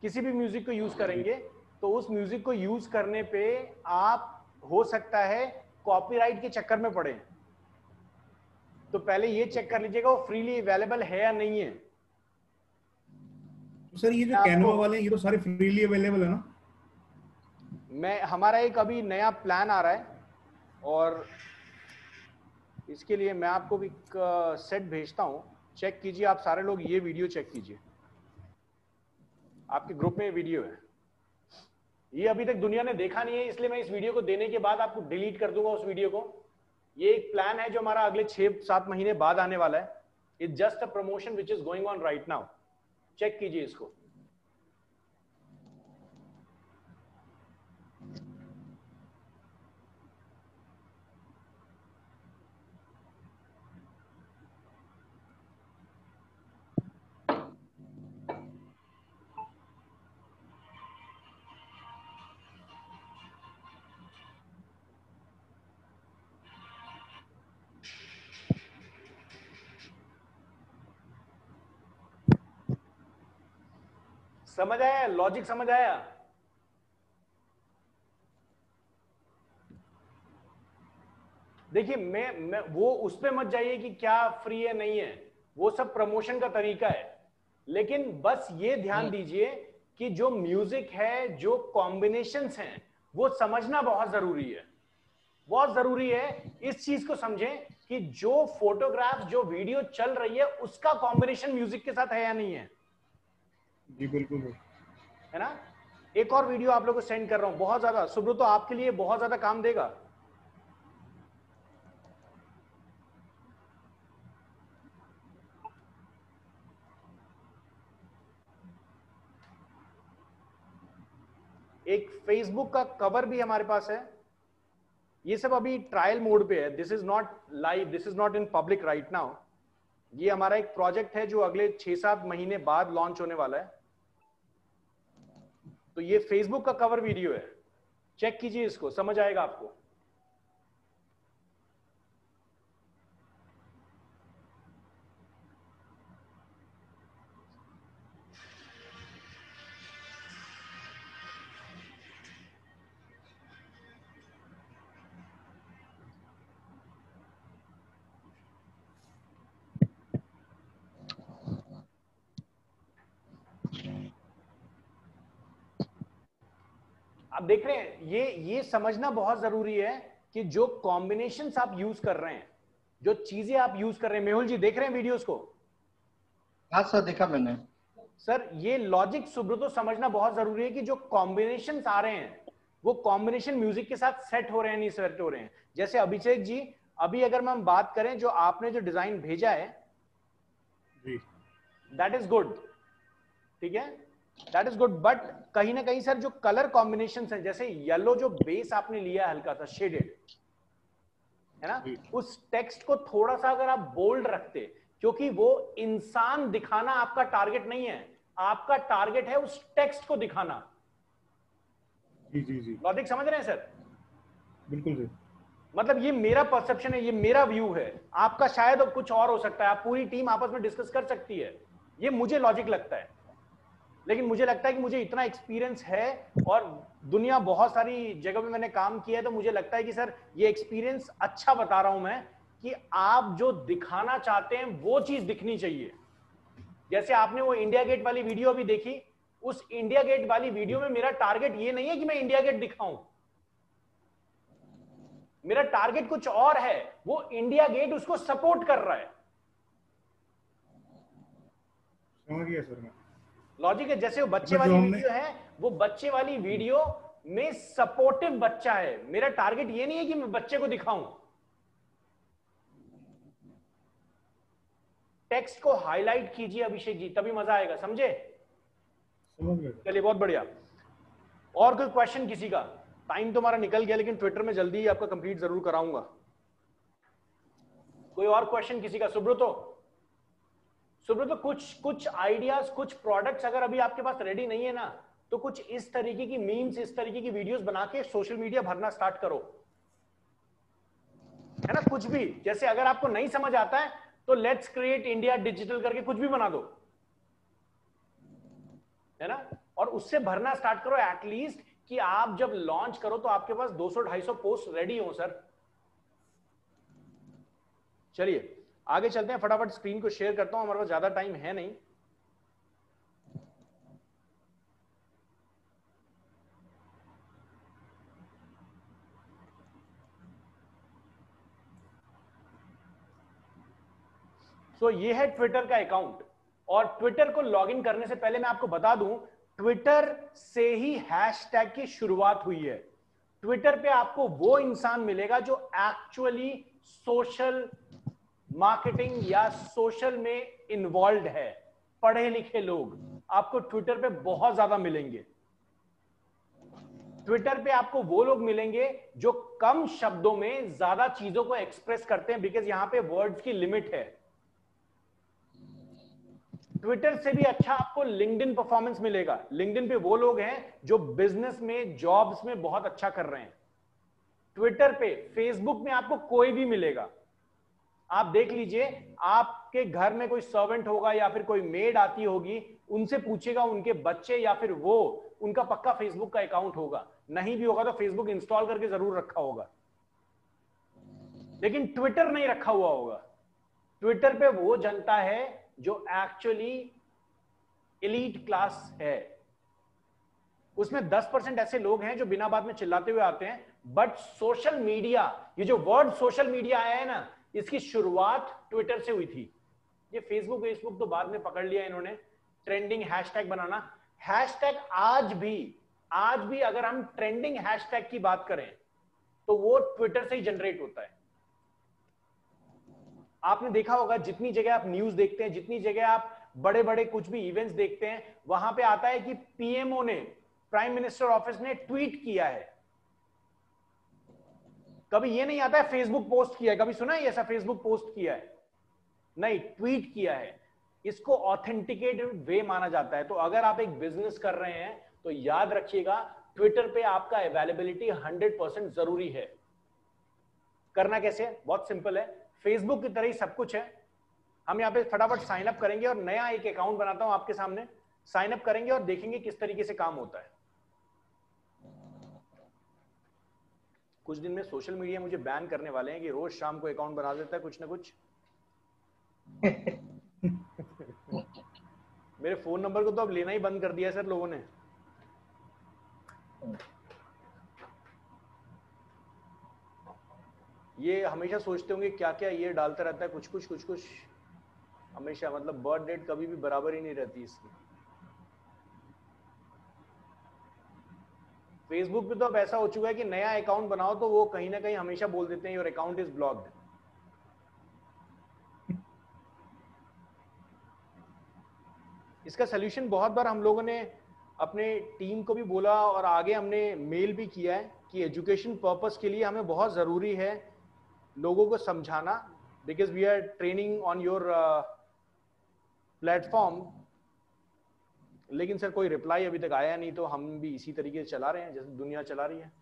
किसी भी म्यूजिक को यूज करेंगे तो उस म्यूजिक को यूज करने पे आप हो सकता है कॉपीराइट के चक्कर में पड़े। तो पहले ये चेक कर लीजिएगा वो फ्रीली अवेलेबल है या नहीं है।
तो सर ये जो
आपको
कैनवा वाले हैं, ये तो सारे फ्रीली अवेलेबल है ना?
हमारा एक अभी नया प्लान आ रहा है और इसके लिए मैं आपको एक सेट भेजता हूं, चेक कीजिए आप सारे लोग, ये वीडियो चेक कीजिए, आपके ग्रुप में वीडियो है। ये अभी तक दुनिया ने देखा नहीं है, इसलिए मैं इस वीडियो को देने के बाद आपको डिलीट कर दूंगा उस वीडियो को। ये एक प्लान है जो हमारा अगले 6-7 महीने बाद आने वाला है। It's just a promotion which is going on right now, check कीजिए इसको। समझ आया? लॉजिक समझ आया? देखिए मैं वो उस पे मत जाइए कि क्या फ्री है नहीं है, वो सब प्रमोशन का तरीका है। लेकिन बस ये ध्यान दीजिए कि जो म्यूजिक है, जो कॉम्बिनेशंस हैं, वो समझना बहुत जरूरी है, बहुत जरूरी है। इस चीज को समझें कि जो फोटोग्राफ, जो वीडियो चल रही है, उसका कॉम्बिनेशन म्यूजिक के साथ है या नहीं है।
जी बिल्कुल
है ना? एक और वीडियो आप लोगों को सेंड कर रहा हूं, बहुत ज्यादा सुब्रत, तो आपके लिए बहुत ज्यादा काम देगा। एक फेसबुक का कवर भी हमारे पास है। ये सब अभी ट्रायल मोड पे है, this is not live, this is not in public right now. ये हमारा एक प्रोजेक्ट है जो अगले 6-7 महीने बाद लॉन्च होने वाला है। तो ये फेसबुक का कवर वीडियो है, चेक कीजिए इसको, समझ आएगा आपको। आप देख रहे हैं, ये समझना बहुत जरूरी है कि जो कॉम्बिनेशंस आप यूज कर रहे हैं, जो चीजें आप यूज कर रहे हैं। मेहुल जी देख रहे हैं वीडियोस को?
हाँ सर, देखा मैंने।
सर ये लॉजिक सुब्रतो समझना बहुत जरूरी है कि जो कॉम्बिनेशंस आ रहे हैं वो कॉम्बिनेशन म्यूजिक के साथ सेट हो रहे हैं नहीं सेट हो रहे हैं। जैसे अभिषेक जी, अभी अगर हम बात करें, जो आपने जो डिजाइन भेजा है दैट इज गुड, ठीक है, दैट इज गुड, बट कहीं ना कहीं सर जो कलर कॉम्बिनेशन है, जैसे येलो जो बेस आपने लिया हल्का सा शेडेड, है ना, उस टेक्स्ट को थोड़ा सा अगर आप बोल्ड रखते, क्योंकि वो इंसान दिखाना आपका टारगेट नहीं है, आपका टारगेट है उस टेक्स्ट को दिखाना।
जी
लॉजिक समझ रहे हैं सर?
बिल्कुल जी।
मतलब ये मेरा परसेप्शन है, ये मेरा व्यू है, आपका शायद कुछ और हो सकता है, आप पूरी टीम आपस में डिस्कस कर सकती है। ये मुझे लॉजिक लगता है, लेकिन मुझे लगता है कि मुझे इतना एक्सपीरियंस है और दुनिया बहुत सारी जगह पे मैंने काम किया है, तो मुझे लगता है कि सर ये एक्सपीरियंस अच्छा बता रहा हूं मैं कि आप जो दिखाना चाहते हैं वो चीज दिखनी चाहिए। जैसे आपने वो इंडिया गेट वाली वीडियो अभी देखी, उस इंडिया गेट वाली वीडियो में मेरा टारगेट ये नहीं है कि मैं इंडिया गेट दिखाऊं, मेरा टारगेट कुछ और है, वो इंडिया गेट उसको सपोर्ट कर रहा है।
समझ गया सर मैं।
लॉजिक है। जैसे वो बच्चे
मतलब
वाली
जो
वीडियो है, वो बच्चे वाली वीडियो में सपोर्टिव बच्चा है, मेरा टारगेट ये नहीं है कि मैं बच्चे को दिखाऊं। टेक्स्ट को हाईलाइट कीजिए अभिषेक जी, तभी मजा आएगा, समझे?
समझ गया।
चलिए बहुत बढ़िया। और कोई क्वेश्चन किसी का? टाइम तो हमारा निकल गया, लेकिन ट्विटर में जल्दी ही आपका कंप्लीट जरूर कराऊंगा। कोई और क्वेश्चन किसी का? सुब्रतो, सुब्रतो कुछ आइडियाज, कुछ प्रोडक्ट्स अगर अभी आपके पास रेडी नहीं है ना, तो कुछ इस तरीके की मीम्स, इस तरीके की वीडियोस बना के सोशल मीडिया भरना स्टार्ट करो, है ना? कुछ भी, जैसे अगर आपको नहीं समझ आता है तो लेट्स क्रिएट इंडिया डिजिटल करके कुछ भी बना दो, है ना? और उससे भरना स्टार्ट करो, एटलीस्ट कि आप जब लॉन्च करो तो आपके पास 200-250 पोस्ट रेडी हो सर। चलिए आगे चलते हैं, फटाफट स्क्रीन को शेयर करता हूं, हमारे पास ज्यादा टाइम है नहीं। सो ये है ट्विटर का अकाउंट, और ट्विटर को लॉगिन करने से पहले मैं आपको बता दूं, ट्विटर से ही हैशटैग की शुरुआत हुई है। ट्विटर पे आपको वो इंसान मिलेगा जो एक्चुअली सोशल मार्केटिंग या सोशल में इन्वॉल्व है, पढ़े लिखे लोग आपको ट्विटर पे बहुत ज्यादा मिलेंगे। ट्विटर पे आपको वो लोग मिलेंगे जो कम शब्दों में ज्यादा चीजों को एक्सप्रेस करते हैं, बिकॉज यहां पे वर्ड्स की लिमिट है। ट्विटर से भी अच्छा आपको लिंक्डइन परफॉर्मेंस मिलेगा। लिंक्डइन पे वो लोग हैं जो बिजनेस में, जॉब्स में बहुत अच्छा कर रहे हैं। ट्विटर पे, फेसबुक में आपको कोई भी मिलेगा। आप देख लीजिए, आपके घर में कोई सर्वेंट होगा या फिर कोई मेड आती होगी, उनसे पूछेगा उनके बच्चे या फिर वो, उनका पक्का फेसबुक का अकाउंट होगा, नहीं भी होगा तो फेसबुक इंस्टॉल करके जरूर रखा होगा, लेकिन ट्विटर नहीं रखा हुआ होगा। ट्विटर पे वो जनता है जो एक्चुअली एलीट क्लास है। उसमें 10% ऐसे लोग हैं जो बिना बात में चिल्लाते हुए आते हैं, बट सोशल मीडिया, ये जो वर्ड सोशल मीडिया आया है ना, इसकी शुरुआत ट्विटर से हुई थी। ये फेसबुक तो बाद में पकड़ लिया इन्होंने, ट्रेंडिंग हैशटैग बनाना। हैशटैग आज भी अगर हम ट्रेंडिंग हैशटैग की बात करें तो वो ट्विटर से ही जनरेट होता है। आपने देखा होगा, जितनी जगह आप न्यूज देखते हैं, जितनी जगह आप बड़े बड़े कुछ भी इवेंट्स देखते हैं, वहां पे आता है कि पीएमओ ने, प्राइम मिनिस्टर ऑफिस ने ट्वीट किया है। कभी ये नहीं आता है फेसबुक पोस्ट किया है, कभी सुना है ऐसा फेसबुक पोस्ट किया है? नहीं, ट्वीट किया है। इसको ऑथेंटिकेटेड वे माना जाता है। तो अगर आप एक बिजनेस कर रहे हैं तो याद रखिएगा, ट्विटर पे आपका अवेलेबिलिटी 100% जरूरी है। करना कैसे है? बहुत सिंपल है, फेसबुक की तरह ही सब कुछ है। हम यहाँ पे फटाफट साइन अप करेंगे और नया एक अकाउंट बनाता हूं आपके सामने, साइन अप करेंगे और देखेंगे किस तरीके से काम होता है। कुछ दिन में सोशल मीडिया मुझे बैन करने वाले हैं कि रोज शाम को अकाउंट बना देता है कुछ ना कुछ। मेरे फोन नंबर को तो अब लेना ही बंद कर दिया है सर लोगों ने। ये हमेशा सोचते होंगे क्या क्या ये डालता रहता है, कुछ कुछ हमेशा, मतलब बर्थ डेट कभी भी बराबर ही नहीं रहती इसकी। फेसबुक पे तो अब ऐसा हो चुका है कि नया अकाउंट बनाओ तो वो कहीं ना कहीं हमेशा बोल देते हैं योर अकाउंट इज ब्लॉक्ड। इसका सोल्यूशन बहुत बार हम लोगों ने अपने टीम को भी बोला और आगे हमने मेल भी किया है कि एजुकेशन पर्पस के लिए हमें बहुत जरूरी है लोगों को समझाना, because we are training on your platform. लेकिन सर कोई रिप्लाई अभी तक आया नहीं, तो हम भी इसी तरीके से चला रहे हैं जैसे दुनिया चला रही है।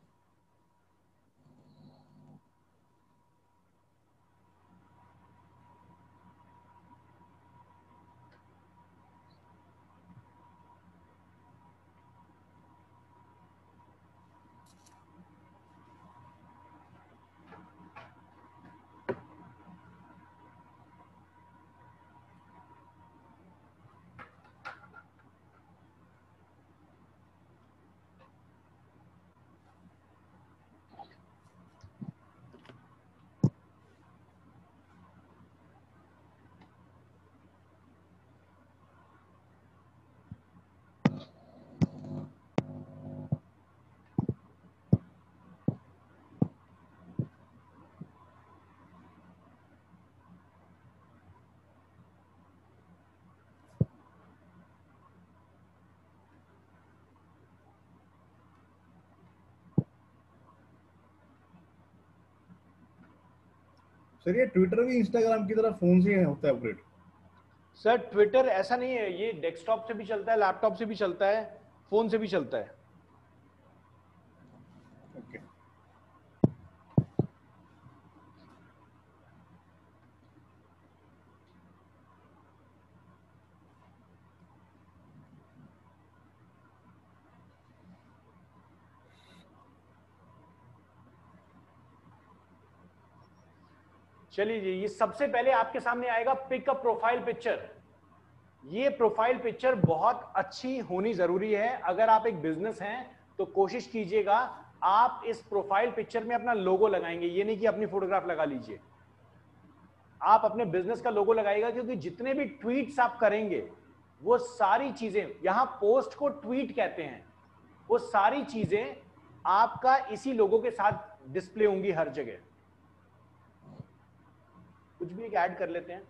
सर ये ट्विटर भी इंस्टाग्राम की तरह फोन से होता है ऑपरेट?
सर ट्विटर ऐसा नहीं है, ये डेस्कटॉप से भी चलता है, लैपटॉप से भी चलता है, फोन से भी चलता है।
ओके।
चलिए जी, ये सबसे पहले आपके सामने आएगा पिक अ प्रोफाइल पिक्चर। ये प्रोफाइल पिक्चर बहुत अच्छी होनी जरूरी है। अगर आप एक बिजनेस हैं तो कोशिश कीजिएगा आप इस प्रोफाइल पिक्चर में अपना लोगो लगाएंगे, ये नहीं कि अपनी फोटोग्राफ लगा लीजिए। आप अपने बिजनेस का लोगो लगाइएगा, क्योंकि जितने भी ट्वीट्स आप करेंगे वो सारी चीजें, यहां पोस्ट को ट्वीट कहते हैं, वो सारी चीजें आपका इसी लोगो के साथ डिस्प्ले होंगी हर जगह। कुछ भी एक ऐड कर लेते हैं।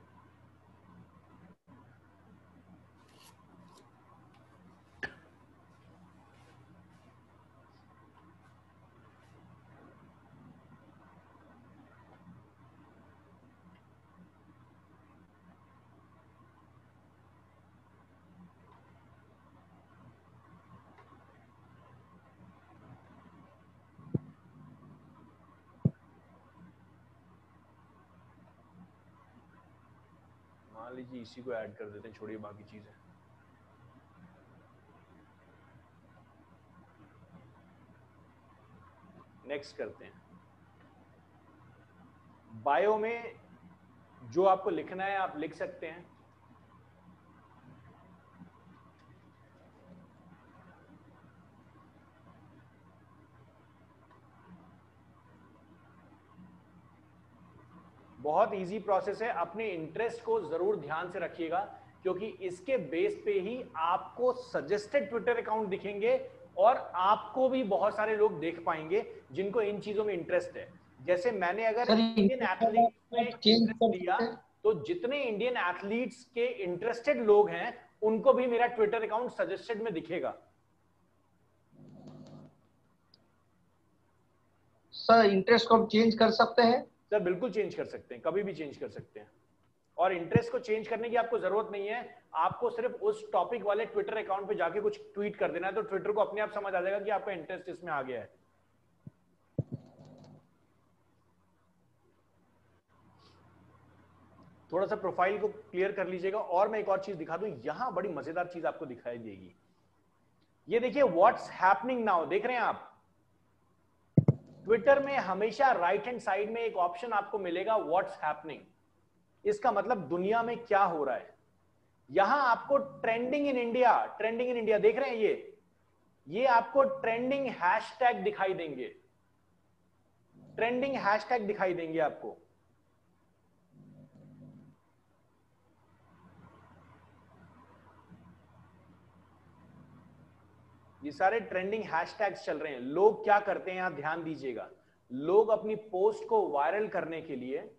मान लीजिए इसी को ऐड कर देते हैं, छोड़िए बाकी चीजें। नेक्स्ट करते हैं। बायो में जो आपको लिखना है आप लिख सकते हैं। बहुत इजी प्रोसेस है। अपने इंटरेस्ट को जरूर ध्यान से रखिएगा, क्योंकि इसके बेस पे ही आपको सजेस्टेड ट्विटर अकाउंट दिखेंगे और आपको भी बहुत सारे लोग देख पाएंगे जिनको इन चीजों में इंटरेस्ट है। जैसे मैंने अगर इंडियन एथलीट्स में इंटरेस्ट लिया तो जितने इंडियन एथलीट्स के इंटरेस्टेड लोग हैं उनको भी मेरा ट्विटर अकाउंट सजेस्टेड में दिखेगा।
सर इंटरेस्ट को हम चेंज कर सकते हैं?
सर बिल्कुल चेंज कर सकते हैं, कभी भी चेंज कर सकते हैं। और इंटरेस्ट को चेंज करने की आपको जरूरत नहीं है, आपको सिर्फ उस टॉपिक वाले ट्विटर अकाउंट पे जाके कुछ ट्वीट कर देना है, तो ट्विटर को अपने आप समझ आ जाएगा कि आपका इंटरेस्ट इसमें आ गया है। थोड़ा सा प्रोफाइल को क्लियर कर लीजिएगा। और मैं एक और चीज दिखा दूं, यहां बड़ी मजेदार चीज आपको दिखाई देगी। ये देखिए व्हाट्स हैपनिंग नाउ, देख रहे हैं आप? ट्विटर में हमेशा राइट हैंड साइड में एक ऑप्शन आपको मिलेगा व्हाट्स हैपनिंग। इसका मतलब दुनिया में क्या हो रहा है। यहां आपको trending in India, trending in India देख रहे हैं, ये आपको ट्रेंडिंग हैशटैग दिखाई देंगे, ट्रेंडिंग हैशटैग दिखाई देंगे आपको। ये सारे ट्रेंडिंग हैशटैग्स चल रहे हैं। लोग क्या करते हैं, यहां ध्यान दीजिएगा। लोग अपनी पोस्ट को वायरल करने के लिए,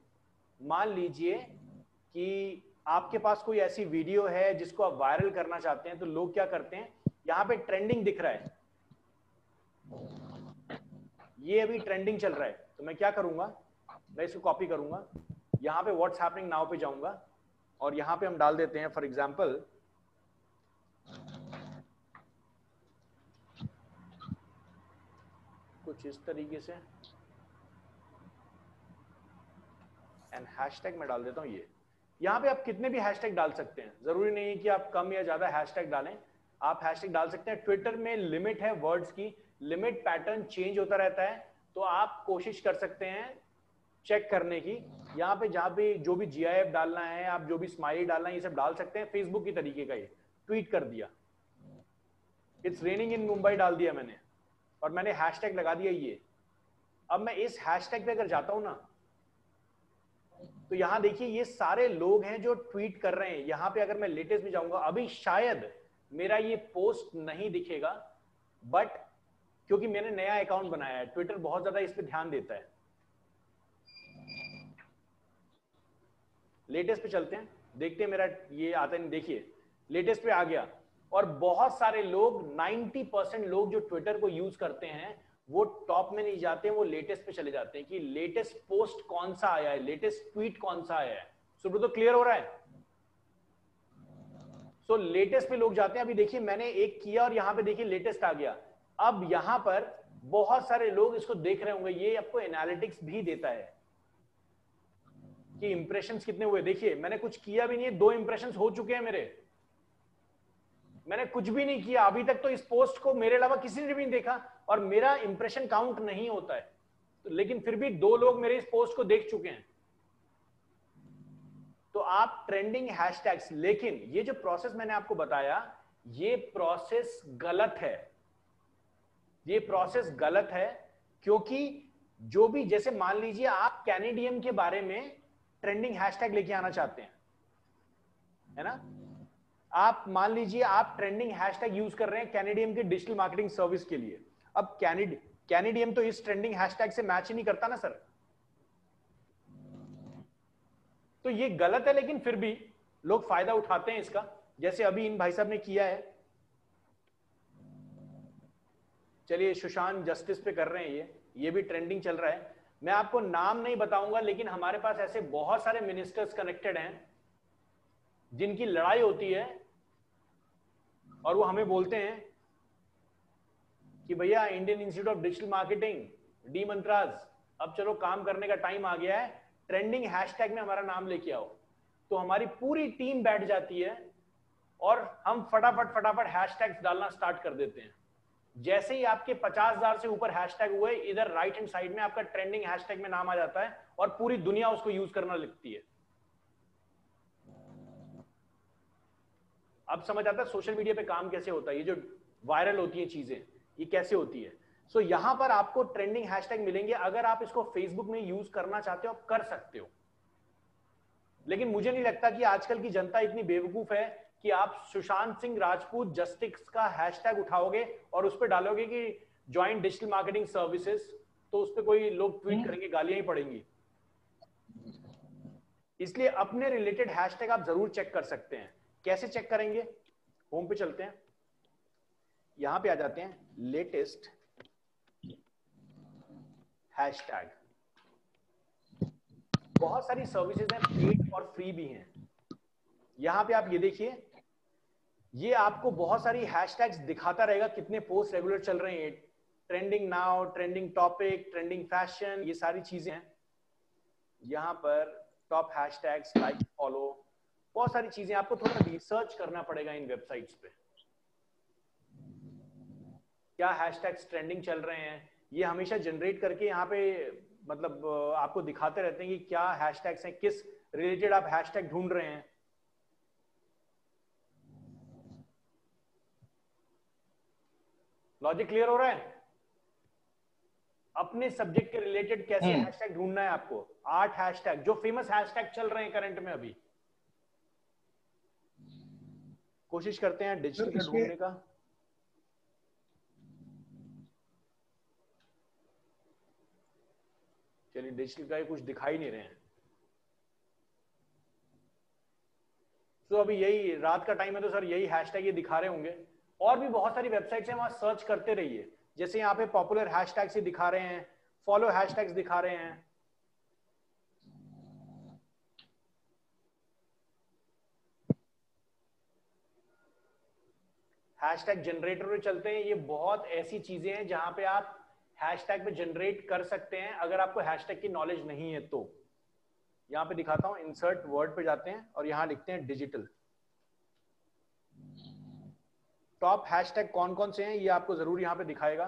मान लीजिए कि आपके पास कोई ऐसी वीडियो है जिसको आप वायरल करना चाहते हैं, तो लोग क्या करते हैं, यहां पे ट्रेंडिंग दिख रहा है, ये अभी ट्रेंडिंग चल रहा है, तो मैं क्या करूंगा, मैं इसको कॉपी करूंगा, यहां पे व्हाट्स हैपनिंग नाउ पे जाऊंगा और यहां पे हम डाल देते हैं फॉर एग्जांपल कुछ इस तरीके से, एंड हैशटैग में डाल देता हूं ये। यहां पे आप कितने भी हैशटैग डाल सकते हैं, जरूरी नहीं है कि आप कम या ज्यादा हैशटैग डालें, आप हैशटैग डाल सकते हैं। ट्विटर में लिमिट है वर्ड्स की, लिमिट पैटर्न चेंज होता रहता है, तो आप कोशिश कर सकते हैं चेक करने की। यहाँ पे जहां पे जो भी GIF डालना है, आप जो भी स्माइली डालना है, ये सब डाल सकते हैं। फेसबुक की तरीके का ये ट्वीट कर दिया, इट्स रेनिंग इन मुंबई डाल दिया मैंने, और मैंने हैशटैग लगा दिया ये। अब मैं इस हैशटैग पे अगर जाता हूं ना, तो यहां देखिए ये सारे लोग हैं जो ट्वीट कर रहे हैं। यहां पे अगर मैं लेटेस्ट में जाऊंगा, अभी शायद मेरा ये पोस्ट नहीं दिखेगा, बट क्योंकि मैंने नया अकाउंट बनाया है, ट्विटर बहुत ज्यादा इस पे ध्यान देता है। लेटेस्ट पे चलते हैं, देखते हैं मेरा ये आता नहीं। देखिए लेटेस्ट पे आ गया, और बहुत सारे लोग 90% लोग जो ट्विटर को यूज करते हैं वो टॉप में नहीं जाते, वो लेटेस्ट पे चले जाते हैं कि लेटेस्ट पोस्ट कौन सा आया है, लेटेस्ट ट्वीट कौन सा आया है। सुब्रत तो क्लियर हो रहा है? सो लेटेस्ट पे लोग जाते हैं। अभी देखिए मैंने एक किया और यहां पे देखिए लेटेस्ट आ गया। अब यहां पर बहुत सारे लोग इसको देख रहे होंगे, ये आपको एनालिटिक्स भी देता है कि इंप्रेशंस कितने हुए। देखिए मैंने कुछ किया भी नहीं है, 2 इंप्रेशंस हो चुके हैं मेरे, मैंने कुछ भी नहीं किया अभी तक, तो इस पोस्ट को मेरे अलावा किसी ने भी नहीं देखा और मेरा इंप्रेशन काउंट नहीं होता है, तो लेकिन फिर भी 2 लोग मेरे इस पोस्ट को देख चुके हैं। तो आप ट्रेंडिंग हैशटैग्स, लेकिन ये जो प्रोसेस मैंने आपको बताया ये प्रोसेस गलत है, ये प्रोसेस गलत है। क्योंकि जो भी, जैसे मान लीजिए आप कैनेडियम के बारे में ट्रेंडिंग हैशटैग लेके आना चाहते हैं, है ना, आप मान लीजिए आप ट्रेंडिंग हैशटैग यूज कर रहे हैं कैनेडियम के डिजिटल मार्केटिंग सर्विस के लिए। अब कैनेडियम तो इस ट्रेंडिंग हैशटैग से मैच ही नहीं करता ना सर, तो ये गलत है। लेकिन फिर भी लोग फायदा उठाते हैं इसका, जैसे अभी इन भाई साहब ने किया है। चलिए सुशांत जस्टिस पे कर रहे हैं, ये भी ट्रेंडिंग चल रहा है। मैं आपको नाम नहीं बताऊंगा, लेकिन हमारे पास ऐसे बहुत सारे मिनिस्टर्स कनेक्टेड हैं जिनकी लड़ाई होती है और वो हमें बोलते हैं कि भैया Indian institute of digital marketing डी मंत्राज, अब चलो काम करने का टाइम आ गया है, ट्रेंडिंग हैशटैग में हमारा नाम लेके आओ। तो हमारी पूरी टीम बैठ जाती है और हम फटाफट हैशटैग्स डालना स्टार्ट कर देते हैं। जैसे ही आपके 50,000 से ऊपर हैशटैग हुए, इधर राइट हैंड साइड में आपका ट्रेंडिंग हैशटैग में नाम आ जाता है और पूरी दुनिया उसको यूज करना लगती है। अब समझ आता है सोशल मीडिया पे काम कैसे होता है, ये जो वायरल होती है चीजें ये कैसे होती है। सो यहां पर आपको ट्रेंडिंग हैशटैग मिलेंगे। अगर आप इसको फेसबुक में यूज करना चाहते हो आप कर सकते हो, लेकिन मुझे नहीं लगता कि आजकल की जनता इतनी बेवकूफ है कि आप सुशांत सिंह राजपूत जस्टिस का हैशटैग उठाओगे और उस पर डालोगे कि ज्वाइन डिजिटल मार्केटिंग सर्विसेज, तो उस पर कोई लोग ट्वीट करेंगे, गालियां ही पड़ेंगी। इसलिए अपने रिलेटेड हैशटैग आप जरूर चेक कर सकते हैं। कैसे चेक करेंगे? होम पे चलते हैं, यहां पे आ जाते हैं, लेटेस्ट हैशटैग। बहुत सारी सर्विसेज हैं, पेड और फ्री भी हैं। यहां पे आप ये देखिए, ये आपको बहुत सारी हैशटैग्स दिखाता रहेगा, कितने पोस्ट रेगुलर चल रहे हैं, trending now, trending topic, trending fashion, ये सारी चीजें हैं। यहां पर टॉप हैशटैग्स, लाइक, फॉलो, बहुत सारी चीजें। आपको थोड़ा रिसर्च करना पड़ेगा इन वेबसाइट्स पे, क्या हैशटैग्स ट्रेंडिंग चल रहे हैं। ये हमेशा जनरेट करके यहाँ पे मतलब आपको दिखाते रहते हैं कि क्या हैशटैग्स हैं, किस रिलेटेड आप हैशटैग ढूंढ रहे हैं। लॉजिक क्लियर हो रहा है? अपने सब्जेक्ट के रिलेटेड कैसे हैशटैग ढूंढना है आपको। 8 हैशटैग जो फेमस हैशटैग चल रहे हैं करंट में, अभी कोशिश करते हैं डिजिटल का ढूंढने का। चलिए डिजिटल का कुछ दिखाई नहीं रहे हैं। तो अभी यही रात का टाइम है तो सर यही हैशटैग ये दिखा रहे होंगे। और भी बहुत सारी वेबसाइट्स हैं, वहां सर्च करते रहिए। जैसे यहाँ पे पॉपुलर हैशटैग्स ही दिखा रहे हैं, फॉलो हैशटैग्स दिखा रहे हैं। हैशटैग जनरेटर पे चलते हैं। ये बहुत ऐसी चीजें हैं जहां पे आप हैशटैग पे जनरेट कर सकते हैं अगर आपको हैशटैग की नॉलेज नहीं है तो। यहां पे दिखाता हूं, इंसर्ट वर्ड पे जाते हैं और यहां लिखते हैं डिजिटल। टॉप हैशटैग कौन कौन से हैं ये आपको जरूर यहां पे दिखाएगा।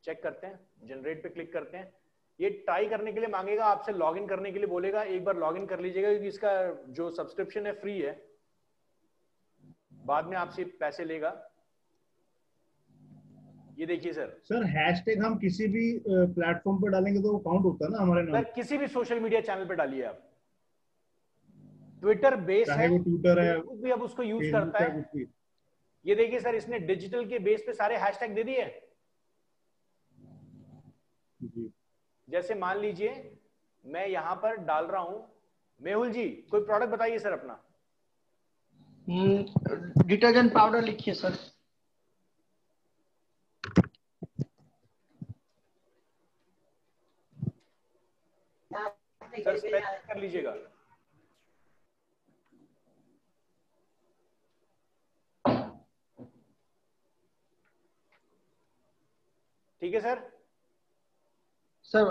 चेक करते हैं, जनरेट पे क्लिक करते हैं। ये ट्राई करने के लिए मांगेगा आपसे, लॉगिन करने के लिए बोलेगा। एक बार लॉगिन कर लीजिएगा क्योंकि इसका जो सब्सक्रिप्शन है फ्री है, बाद में आपसे पैसे लेगा। ये देखिए सर
हैशटैग हम किसी भी प्लेटफॉर्म पर डालेंगे तो वो काउंट होता है ना हमारे नाम।
सर किसी भी सोशल मीडिया चैनल पे डालिए आप। ट्विटर बेस है,
वो ट्विटर है,
फेसबुक भी अब उसको यूज करता है। ये देखिए सर, इसने डिजिटल के बेस पे सारे हैशटैग दे दिए। जैसे मान लीजिए मैं यहां पर डाल रहा हूं, मेहुल जी कोई प्रोडक्ट बताइए सर अपना।
डिटर्जेंट पाउडर लिखिए सर।
सर स्पेल कर लीजिएगा। ठीक है सर।
सर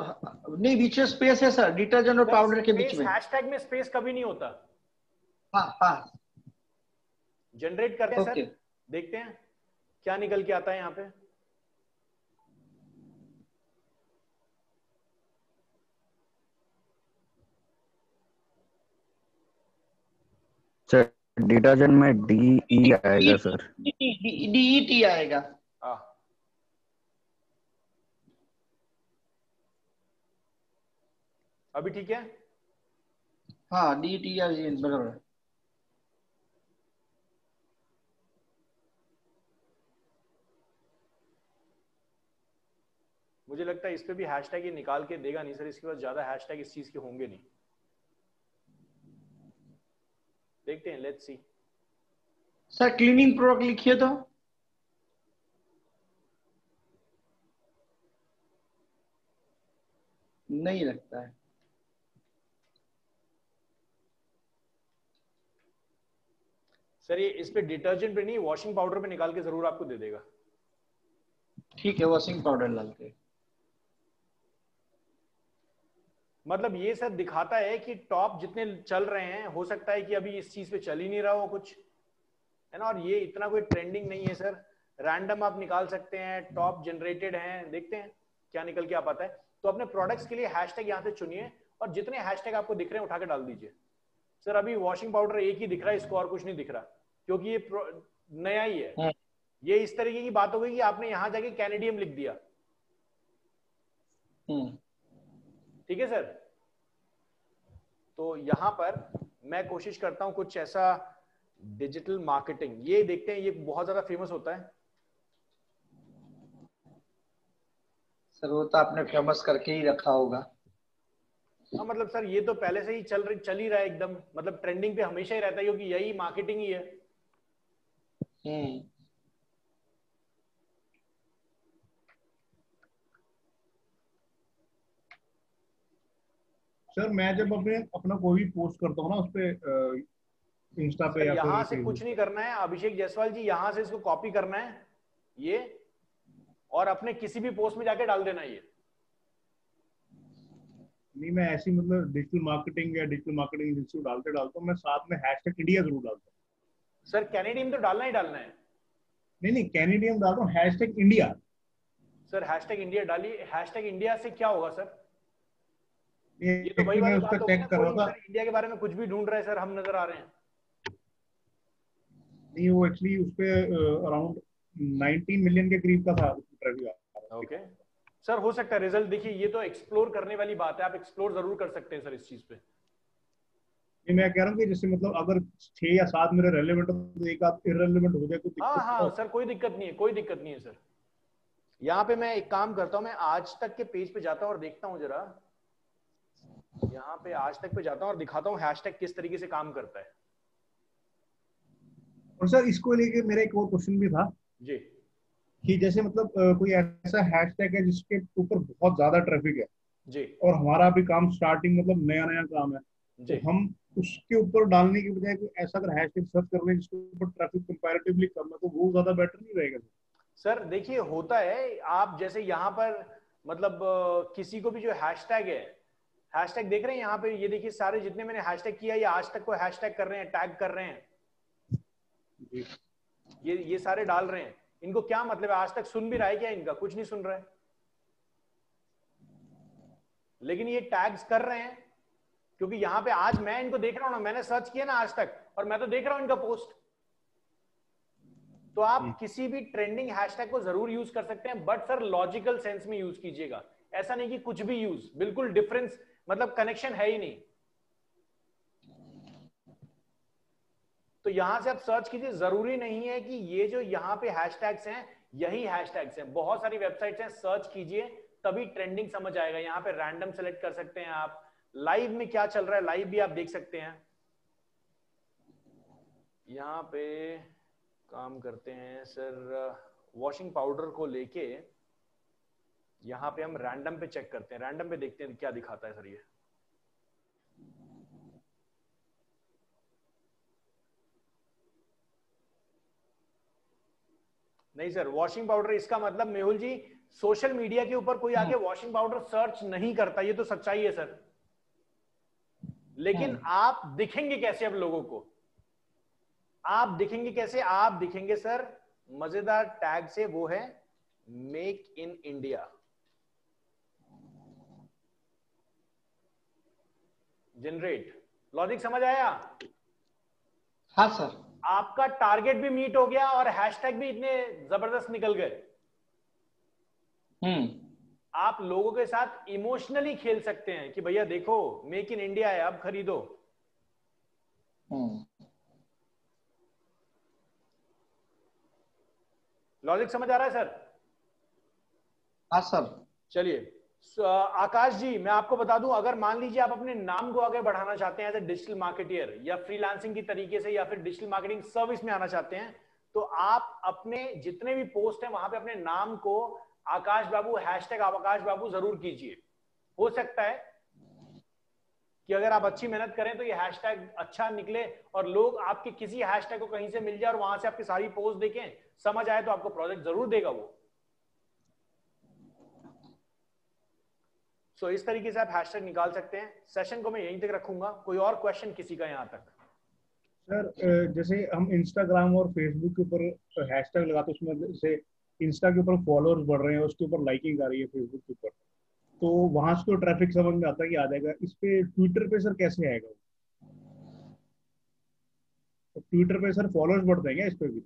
नहीं, बीच में स्पेस है सर, डिटर्जेंट और पाउडर के बीच में।
हैशटैग में स्पेस कभी नहीं होता।
हाँ हाँ
जनरेट करते हैं
ओके।
सर, देखते हैं क्या निकल के आता है यहाँ पे।
सर डिटर्जेंट में DE आएगा सर।
DET आएगा।
अभी ठीक है।
हाँ DET बराबर है।
मुझे लगता है इस पे भी हैशटैग ये निकाल के देगा नहीं सर, इसके बाद ज्यादा हैशटैग इस चीज के होंगे नहीं। देखते हैं, let's see.
Sir cleaning product लिखिए तो। नहीं लगता है।
सर ये इस पे डिटर्जेंट पे नहीं, वॉशिंग पाउडर पे निकाल के जरूर आपको दे देगा।
ठीक है, वॉशिंग पाउडर डालते हैं।
मतलब ये सर दिखाता है कि टॉप जितने चल रहे हैं, हो सकता है कि अभी इस चीज पे चल ही नहीं रहा हो कुछ, है ना। और ये इतना कोई ट्रेंडिंग नहीं है सर। रैंडम आप निकाल सकते हैं, टॉप जनरेटेड हैं, देखते हैं क्या निकल के आ पाता है। तो अपने प्रोडक्ट्स के लिए हैशटैग यहाँ से चुनिए और जितने हैशटैग आपको दिख रहे हैं उठा के डाल दीजिए। सर अभी वॉशिंग पाउडर एक ही दिख रहा है, इसको और कुछ नहीं दिख रहा, क्योंकि ये नया ही है। ये इस तरीके की बात हो गई कि आपने यहाँ जाके कैनेडियम लिख दिया। ठीक है सर। तो यहाँ पर मैं कोशिश करता हूँ कुछ ऐसा डिजिटल मार्केटिंग, ये देखते हैं, ये बहुत ज्यादा फेमस होता है।
सर वो तो आपने फेमस करके ही रखा होगा।
हाँ मतलब सर ये तो पहले से ही चल ही रहा है एकदम, मतलब ट्रेंडिंग पे हमेशा ही रहता है, क्योंकि यही मार्केटिंग ही है।
सर मैं जब अपना कोई भी पोस्ट करता हूँ ना उस पे इंस्टा पे
सर
या
यहाँ
फिर
से कुछ नहीं करना है अभिषेक जायसवाल जी, यहाँ से इसको कॉपी करना है ये, और अपने किसी भी पोस्ट में जाके डाल देना है ये।
नहीं, मैं ऐसी मतलब डिजिटल मार्केटिंग या डिजिटल मार्केटिंग एजेंसी डालते मैं साथ में हैशटैग इंडिया जरूर डालता हूँ।
सर कैनेडियन तो डालना ही डालना है।
नहीं कैनेडियन डालता हूँ, hashtag India.
Sir hashtag India डालिए। हैशटैग इंडिया से क्या होगा सर? ये तो वही
एक्चुअली मैं
वाली
उस
बात
पर
होगी ना,
चेक कर रहा
कोई
था।
सर इंडिया के बारे में कुछ भी ढूंढ रहा है सर, हम नजर आ रहे हैं।
नहीं वो एक्चुअली उस पे अराउंड 19 मिलियन के करीब का था ट्रैफिक।
ओके सर, हो सकता है रिजल्ट, देखिए ये तो एक्सप्लोर करने वाली बात है, आप एक्सप्लोर जरूर कर सकते हैं सर इस चीज पे।
नहीं मैं कह रहा हूँ कि जैसे मतलब अगर 6 या 7 मेरे रेलेवेंट हो तो एक आध इररेलेवेंट हो जाए तो
हाँ
दिक्कत
हाँ सर, कोई दिक्कत नहीं है, कोई दिक्कत नहीं है सर। यहाँ पे मैं एक काम करता हूँ, मैं आज तक के पेज पे जाता हूँ और देखता हूँ जरा, यहाँ पे आज तक पे जाता हूँ और दिखाता हूँ हैशटैग किस तरीके से काम करता है।
और सर इसको लेके मेरा एक और क्वेश्चन भी था
जी
कि जैसे मतलब कोई ऐसा हैशटैग है जिसके ऊपर बहुत ज्यादा ट्रैफिक है
जी
और हमारा भी काम स्टार्टिंग मतलब नया नया काम है, तो
जी।
हम उसके ऊपर डालने की बजाय कोई ऐसा अगर हैशटैग सर्च कर रहे हैं जिसके ऊपर ट्रैफिक कंपैरेटिवली कम है तो वो ज्यादा बेटर नहीं रहेगा?
सर देखिए होता है, आप जैसे यहाँ पर मतलब किसी को भी जो हैशटैग है, हैशटैग देख रहे हैं यहाँ पे, ये देखिए सारे जितने मैंने हैशटैग किया ये आज तक को हैशटैग कर रहे हैं, टैग कर रहे हैं,
जी।
ये सारे डाल रहे हैं। इनको क्या मतलब है, आज तक सुन भी रहा है क्या इनका? कुछ नहीं सुन रहा है, लेकिन ये टैग्स कर रहे हैं क्योंकि यहाँ पे आज मैं इनको देख रहा हूँ ना, मैंने सर्च किया ना आज तक और मैं तो देख रहा हूँ इनका पोस्ट। तो आप किसी भी ट्रेंडिंग हैशटैग को जरूर यूज कर सकते हैं, बट सर लॉजिकल सेंस में यूज कीजिएगा, ऐसा नहीं कि कुछ भी यूज, बिल्कुल डिफरेंस मतलब कनेक्शन है ही नहीं। तो यहां से आप सर्च कीजिए, जरूरी नहीं है कि ये जो यहाँ पे हैशटैग्स हैं यही हैशटैग्स हैं, बहुत सारी वेबसाइट्स हैं, सर्च कीजिए तभी ट्रेंडिंग समझ आएगा। यहाँ पे रैंडम सेलेक्ट कर सकते हैं आप, लाइव में क्या चल रहा है लाइव भी आप देख सकते हैं। यहाँ पे काम करते हैं सर, वॉशिंग पाउडर को लेके यहाँ पे हम रैंडम पे चेक करते हैं, रैंडम पे देखते हैं क्या दिखाता है सर ये। नहीं सर, वॉशिंग पाउडर इसका मतलब मेहुल जी सोशल मीडिया के ऊपर कोई आके वॉशिंग पाउडर सर्च नहीं करता, ये तो सच्चाई है सर। लेकिन आप दिखेंगे कैसे अब लोगों को? आप दिखेंगे कैसे? आप दिखेंगे सर मजेदार टैग से, वो है make in India. Generate, logic समझ आया?
हाँ सर।
आपका टारगेट भी मीट हो गया और हैशटैग भी इतने जबरदस्त निकल गए। आप लोगों के साथ इमोशनली खेल सकते हैं कि भैया देखो मेक इन इंडिया है, अब खरीदो। लॉजिक समझ आ रहा है सर?
हाँ सर।
चलिए आकाश जी, मैं आपको बता दूं, अगर मान लीजिए आप अपने नाम को आगे बढ़ाना चाहते हैं एज ए डिजिटल मार्केटियर या फ्रीलांसिंग की तरीके से या फिर डिजिटल मार्केटिंग सर्विस में आना चाहते हैं, तो आप अपने जितने भी पोस्ट हैं वहां पे अपने नाम को आकाश बाबू हैशटैग आकाश बाबू जरूर कीजिए। हो सकता है कि अगर आप अच्छी मेहनत करें तो ये हैशटैग अच्छा निकले और लोग आपके किसी हैशटैग को कहीं से मिल जाए और वहां से आपकी सारी पोस्ट देखें, समझ आए तो आपको प्रोजेक्ट जरूर देगा वो। तो इस तरीके से आप हैशटैग निकाल सकते हैं। सेशन को मैं यहीं तक रखूंगा। कोई और क्वेश्चन किसी का यहां तक?
सर जैसे हम इंस्टाग्राम और फेसबुक के ऊपर हैशटैग लगाते हैं, उसमें जैसे इंस्टा के ऊपर फॉलोअर्स बढ़ रहे हैं, उसके ऊपर लाइकिंग आ रही है फेसबुक के ऊपर, तो वहां से तो ट्रैफिक समझ में आता है कि आ जाएगा। इस पे ट्विटर पे सर कैसे आएगा? तो ट्विटर पे सर फॉलोअर्स बढ़ते हैं क्या इस पे भी?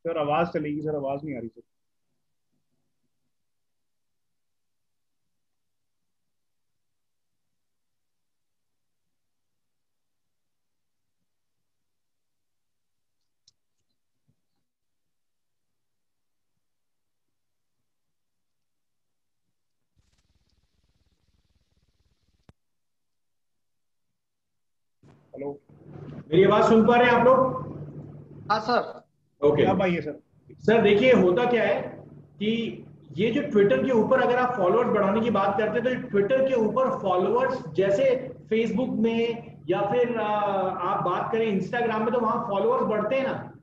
सर आवाज चलेगी सर, आवाज नहीं आ रही सर। हेलो,
मेरी आवाज सुन पा रहे हैं आप लोग?
हाँ सर।
ओके।
अब आइए सर।
सर देखिए होता क्या है कि ये जो ट्विटर के ऊपर अगर आप फॉलोअर्स बढ़ाने की बात करते हैं तो ट्विटर के ऊपर फॉलोअर्स जैसे फेसबुक में या फिर आप बात करें इंस्टाग्राम में तो वहां फॉलोअर्स बढ़ते हैं ना,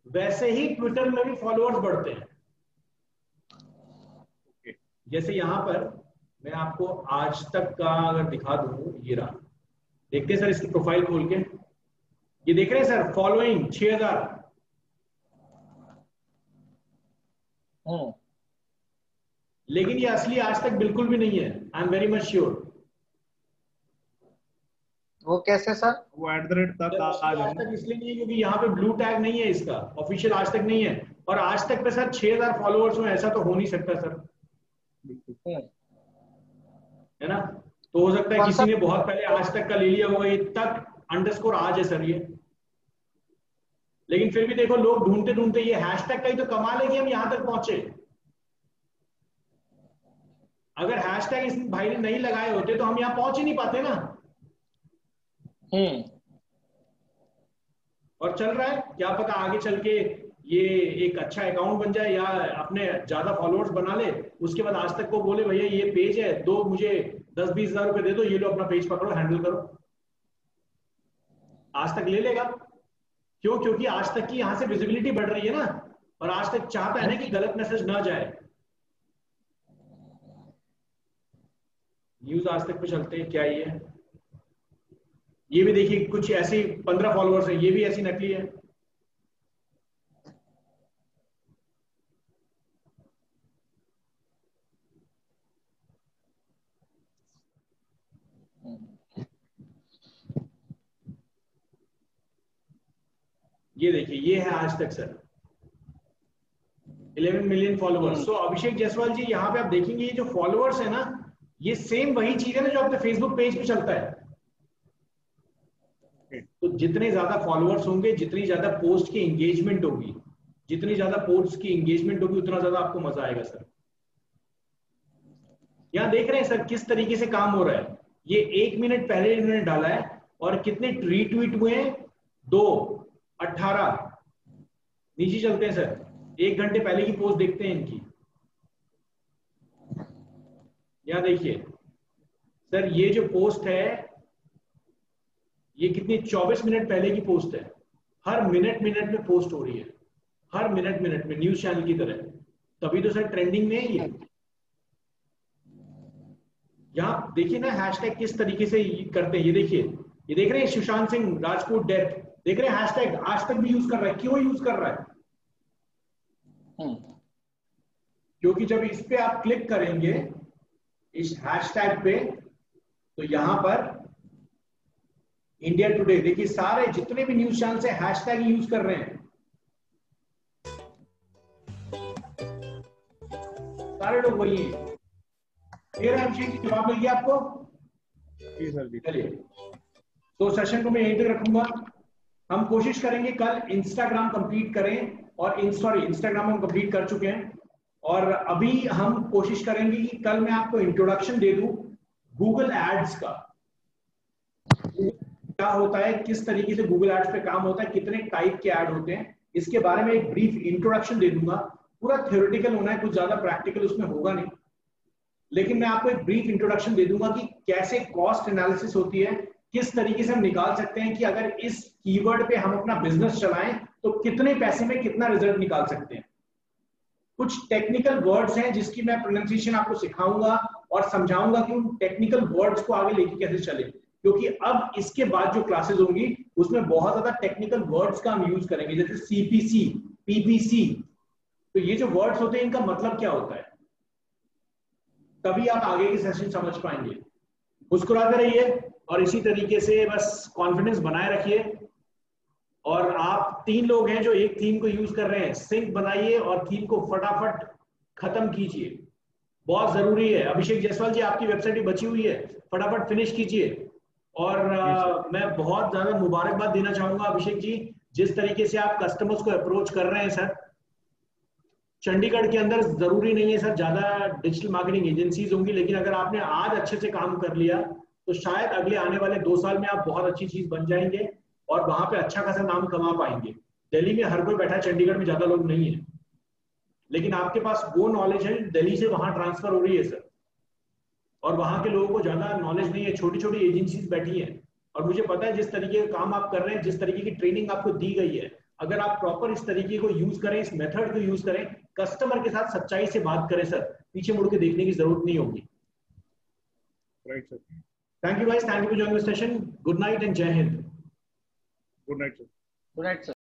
वैसे ही ट्विटर में भी फॉलोअर्स बढ़ते हैं। जैसे यहां पर मैं आपको आज तक का अगर दिखा दूं, ये रहा, देखते हैं सर इसकी प्रोफाइल खोल के, ये देख रहे हैं सर फॉलोइंग 6000। लेकिन ये असली आज तक बिल्कुल भी नहीं है, I am very much sure.
वो कैसे सर?
वो @, तक
आज तक इसलिए नहीं है क्योंकि यहाँ पे ब्लू टैग नहीं है, इसका ऑफिशियल आज तक नहीं है। और आज तक पे सर 6000 फॉलोअर्स में ऐसा तो हो नहीं सकता सर, है ना? तो हो सकता है किसी ने बहुत पहले आज तक का ले लिया होगा, ये तक अंडरस्कोर आज है सर ये। लेकिन फिर भी देखो लोग ढूंढते ढूंढते ये हैशटैग का ही तो कमाल है कि हम यहां तक पहुंचे। अगर हैशटैग इस भाई ने नहीं लगाए होते तो हम यहां पहुंच ही नहीं पाते ना। और चल रहा है, क्या पता आगे चल के ये एक अच्छा अकाउंट बन जाए या अपने ज्यादा फॉलोअर्स बना ले, उसके बाद आज तक को बोले भैया ये पेज है, दो मुझे 10-20 हजार रुपए दे दो, ये लो अपना पेज पकड़ो हैंडल करो। आज तक ले लेगा। क्यों? क्योंकि आज तक की यहां से विजिबिलिटी बढ़ रही है ना, और आज तक चाहता है ना कि गलत मैसेज ना जाए। न्यूज आज तक पे चलते हैं क्या ये भी देखिए कुछ ऐसी 15 फॉलोअर्स है, ये भी ऐसी नकली है। ये देखिए ये है आज तक सर 11 मिलियन फॉलोअर्स। तो अभिषेक जायसवाल जी यहाँ पे आप देखेंगे ये जो फॉलोअर्स है ना, ये सेम वही चीज है ना जो आपके फेसबुक पेज पे चलता है। तो जितने ज्यादा फॉलोअर्स होंगे, जितनी ज्यादा पोस्ट की एंगेजमेंट होगी, जितनी ज्यादा पोस्ट की एंगेजमेंट होगी, उतना ज्यादा आपको मजा आएगा सर। यहाँ देख रहे हैं सर किस तरीके से काम हो रहा है। ये 1 मिनट पहले इन्होंने डाला है और कितने रीट्वीट हुए हैं? 18। नीचे चलते हैं सर, 1 घंटे पहले की पोस्ट देखते हैं इनकी। यहां देखिए सर ये जो पोस्ट है
ये कितनी 24 मिनट पहले की पोस्ट है, हर मिनट मिनट में पोस्ट हो रही है, हर मिनट मिनट में, न्यूज चैनल की तरह। तभी तो सर ट्रेंडिंग में है ये। यहाँ देखिए ना हैशटैग किस तरीके से करते हैं, ये देखिए, ये देख रहे हैं सुशांत सिंह राजपूत डेथ, देख रहे हैं हैशटैग आज तक भी यूज कर रहा है। क्यों यूज कर रहा है? क्योंकि जब इस पे आप क्लिक करेंगे इस हैशटैग पे, तो यहां पर इंडिया टुडे, देखिए सारे जितने भी न्यूज चैनल से हैशटैग यूज कर रहे हैं, सारे लोग वही हैं। क्लियर है अभिषेक जी? जवाब मिल गया आपको?
जी सर जी।
चलिए, तो सेशन को मैं यहीं तक रखूंगा। हम कोशिश करेंगे कल इंस्टाग्राम कंप्लीट करें, और इंस्टाग्राम हम कंप्लीट कर चुके हैं, और अभी हम कोशिश करेंगे कि कल मैं आपको इंट्रोडक्शन दे दूं गूगल एड्स का, क्या होता है, किस तरीके से गूगल एड्स पे काम होता है, कितने टाइप के ऐड होते हैं, इसके बारे में एक ब्रीफ इंट्रोडक्शन दे दूंगा। पूरा थ्योरेटिकल होना है, कुछ ज्यादा प्रैक्टिकल उसमें होगा नहीं, लेकिन मैं आपको एक ब्रीफ इंट्रोडक्शन दे दूंगा कि कैसे कॉस्ट एनालिसिस होती है, किस तरीके से हम निकाल सकते हैं कि अगर इस कीवर्ड पे हम अपना बिजनेस चलाएं तो कितने पैसे में कितना रिजल्ट निकाल सकते हैं। कुछ टेक्निकल वर्ड्स हैं जिसकी मैं प्रोनाउंसिएशन आपको सिखाऊंगा और समझाऊंगा कि उन टेक्निकल वर्ड्स को आगे लेके कैसे चले, क्योंकि अब इसके बाद जो क्लासेस होंगी उसमें बहुत ज्यादा टेक्निकल वर्ड्स का हम यूज करेंगे, जैसे सीपीसी, पीपीसी। तो ये जो वर्ड्स होते हैं इनका मतलब क्या होता है, तभी आप आगे के सेशन समझ पाएंगे। मुस्कुराते रहिए और इसी तरीके से बस कॉन्फिडेंस बनाए रखिए। और आप 3 लोग हैं जो एक थीम को यूज कर रहे हैं, सिंक बनाइए और थीम को फटाफट खत्म कीजिए, बहुत जरूरी है। अभिषेक जायसवाल जी, आपकी वेबसाइट बची हुई है, फटाफट फिनिश कीजिए। और मैं बहुत ज्यादा मुबारकबाद देना चाहूंगा अभिषेक जी, जिस तरीके से आप कस्टमर्स को अप्रोच कर रहे हैं सर। चंडीगढ़ के अंदर जरूरी नहीं है सर ज्यादा डिजिटल मार्केटिंग एजेंसीज होंगी, लेकिन अगर आपने आज अच्छे से काम कर लिया तो शायद अगले आने वाले 2 साल में आप बहुत अच्छी चीज बन जाएंगे और वहां पे अच्छा खासा नाम कमा पाएंगे। दिल्ली में हर कोई बैठा है, चंडीगढ़ में ज्यादा लोग नहीं है, लेकिन आपके पास वो नॉलेज है, दिल्ली से वहां ट्रांसफर हो रही है सर, और वहां के लोगों को ज्यादा नॉलेज नहीं है, छोटी छोटी एजेंसीज बैठी है। और मुझे पता है जिस तरीके का काम आप कर रहे हैं, जिस तरीके की ट्रेनिंग आपको दी गई है, अगर आप प्रॉपर इस तरीके को यूज करें, इस मेथड को यूज करें, कस्टमर के साथ सच्चाई से बात करें सर, पीछे मुड़ के देखने की जरूरत नहीं होगी।
Right sir.
Thank you guys, thank you for joining the session. Good night and जय हिंद।
Good night sir.
Good night sir.